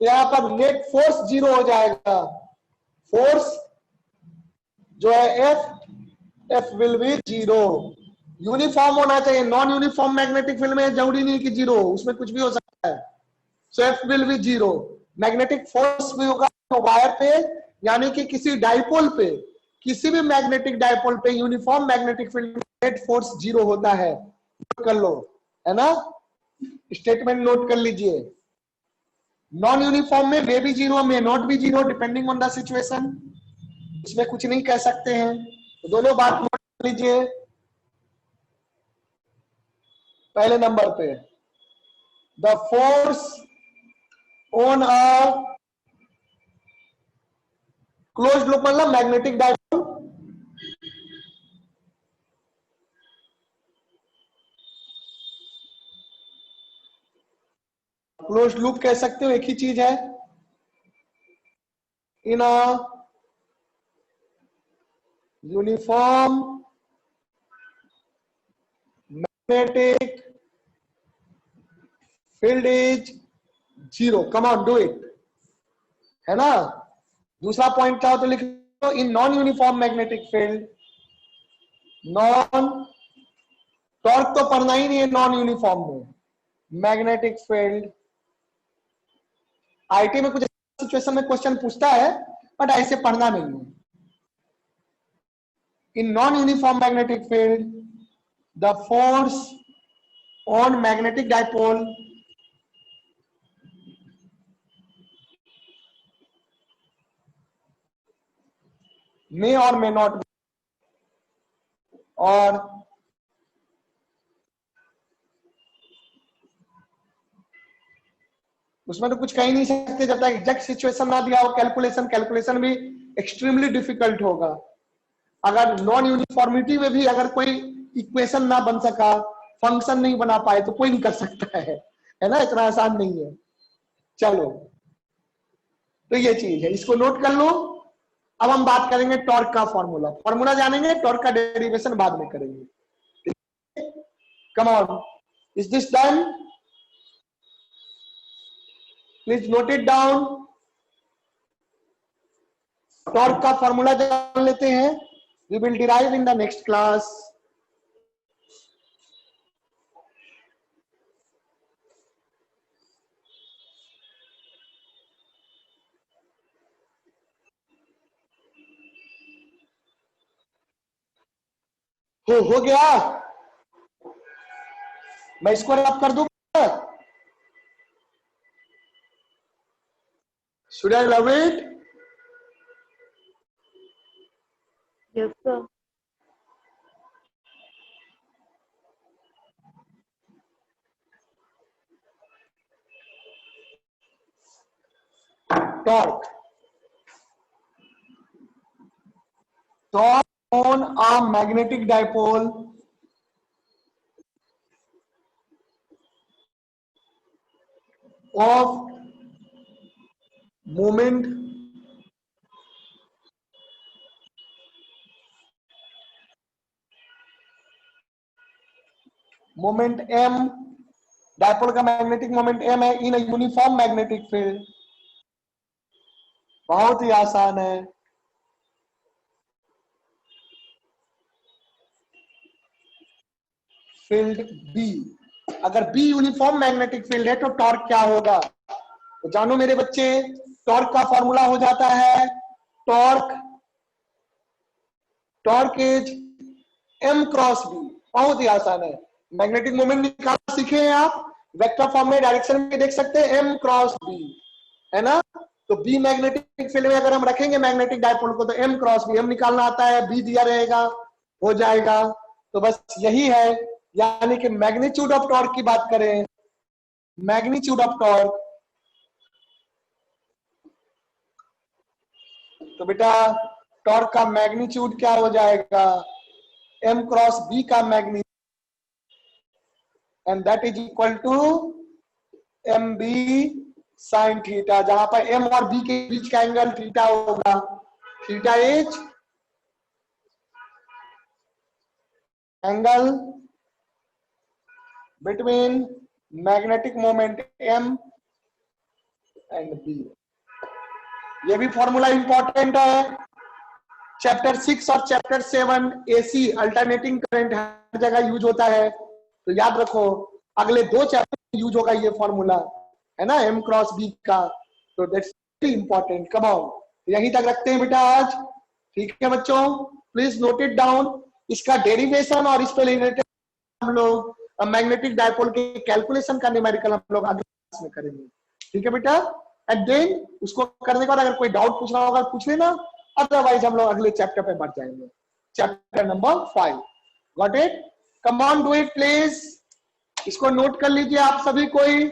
तो यहां पर नेट फोर्स जीरो हो जाएगा। फोर्स जो है F will be zero. Uniform होना चाहिए, नॉन यूनिफॉर्म मैग्नेटिक फील्ड में जरूरी नहीं कि जीरो, उसमें कुछ भी हो सकता है। So F will be zero. Magnetic force भी होगा वायर पे, यानी कि किसी डाइपोल पे, किसी भी मैग्नेटिक डाइपोल पे यूनिफॉर्म मैग्नेटिक फील्ड में नेट फोर्स जीरो होता है। नोट कर लो, है ना? स्टेटमेंट नोट कर लीजिए। नॉन यूनिफॉर्म में may be zero, may not be zero, depending on the situation. इसमें कुछ नहीं कह सकते हैं, तो दोनों बात नोट कर लीजिए। पहले नंबर पे the force on a closed loop मतलब मैग्नेटिक डाइपोल, क्लोज्ड लूप कह सकते हो, एक ही चीज है। In a uniform magnetic field is zero. Come on do it, है ना? दूसरा पॉइंट चाहो तो लिख लो, in non uniform magnetic field, non, torque तो पढ़ना ही नहीं है नॉन यूनिफॉर्म में, मैग्नेटिक फील्ड। आईटी में कुछ सिचुएशन में क्वेश्चन पूछता है, बट ऐसे पढ़ना नहीं है। In non uniform magnetic field the force on magnetic dipole may और मे नॉट, और उसमें तो कुछ कह ही नहीं सकते जब तक एग्जैक्ट सिचुएशन ना दिया हो। कैलकुलेशन भी एक्सट्रीमली डिफिकल्ट होगा। अगर नॉन यूनिफॉर्मिटी में भी अगर कोई इक्वेशन ना बन सका, फंक्शन नहीं बना पाए, तो कोई नहीं कर सकता है ना, इतना आसान नहीं है। चलो, तो ये चीज है, इसको नोट कर लो। अब हम बात करेंगे टॉर्क का फॉर्मूला। फॉर्मूला जानेंगे, टॉर्क का डेरिवेशन बाद में करेंगे। Come on, is this done? Please note it down. Torque का फॉर्मूला जान लेते हैं, we will derive in the next class. हो गया, मैं इसको रब कर दूं? Should I love it? Yes, sir. Torque. Torque on a magnetic dipole of moment m, dipole का मैग्नेटिक मोमेंट m है, इन यूनिफॉर्म मैग्नेटिक फील्ड। बहुत ही आसान है। फील्ड B, अगर B यूनिफॉर्म मैग्नेटिक फील्ड है तो टॉर्क क्या होगा? तो जानो मेरे बच्चे, टॉर्क का फॉर्मूला हो जाता है torque is m cross b। बहुत ही आसान है। मैग्नेटिक मोमेंट निकालना सीखे हैं आप, वेक्टर फॉर्म में डायरेक्शन में देख सकते हैं, m क्रॉस b, है ना। तो b मैग्नेटिक फील्ड में अगर हम रखेंगे मैग्नेटिक डायपोल को, तो m क्रॉस b, m निकालना आता है, b दिया रहेगा, हो जाएगा। तो बस यही है, यानी कि मैग्नीट्यूड ऑफ टॉर्क की बात करें, मैग्नीट्यूड ऑफ टॉर्क, तो बेटा टॉर्क का मैग्नीट्यूड क्या हो जाएगा? m क्रॉस b का magnitude, and that is equal to mb sine theta, जहां पर m और b के बीच का एंगल थीटा होगा। Theta is angle between magnetic moment m and b। ये भी फॉर्मूला इंपॉर्टेंट है। चैप्टर 6 और चैप्टर 7 एसी अल्टरनेटिंग करंट हर जगह यूज होता है, तो याद रखो अगले 2 चैप्टर में यूज होगा ये फॉर्मूला, है ना, m क्रॉस b का। तो that's very important. Come on, यहीं तक रखते हैं बेटा आज, ठीक है बच्चों? Please note it down. इसका डेरिवेशन और इस पे रिलेटेड हम लोग मैग्नेटिक डायपोल के कैलकुलेशन का न्यूमेरिकल हम लोग अगले क्लास में करेंगे, ठीक है बेटा? एंड देन उसको करने के बाद अगर कोई डाउट पूछना होगा पूछ लेना, अदरवाइज हम लोग अगले चैप्टर पे बढ़ जाएंगे, chapter number 5। Got it? Come on, do it please. इसको नोट कर लीजिए आप सभी कोई।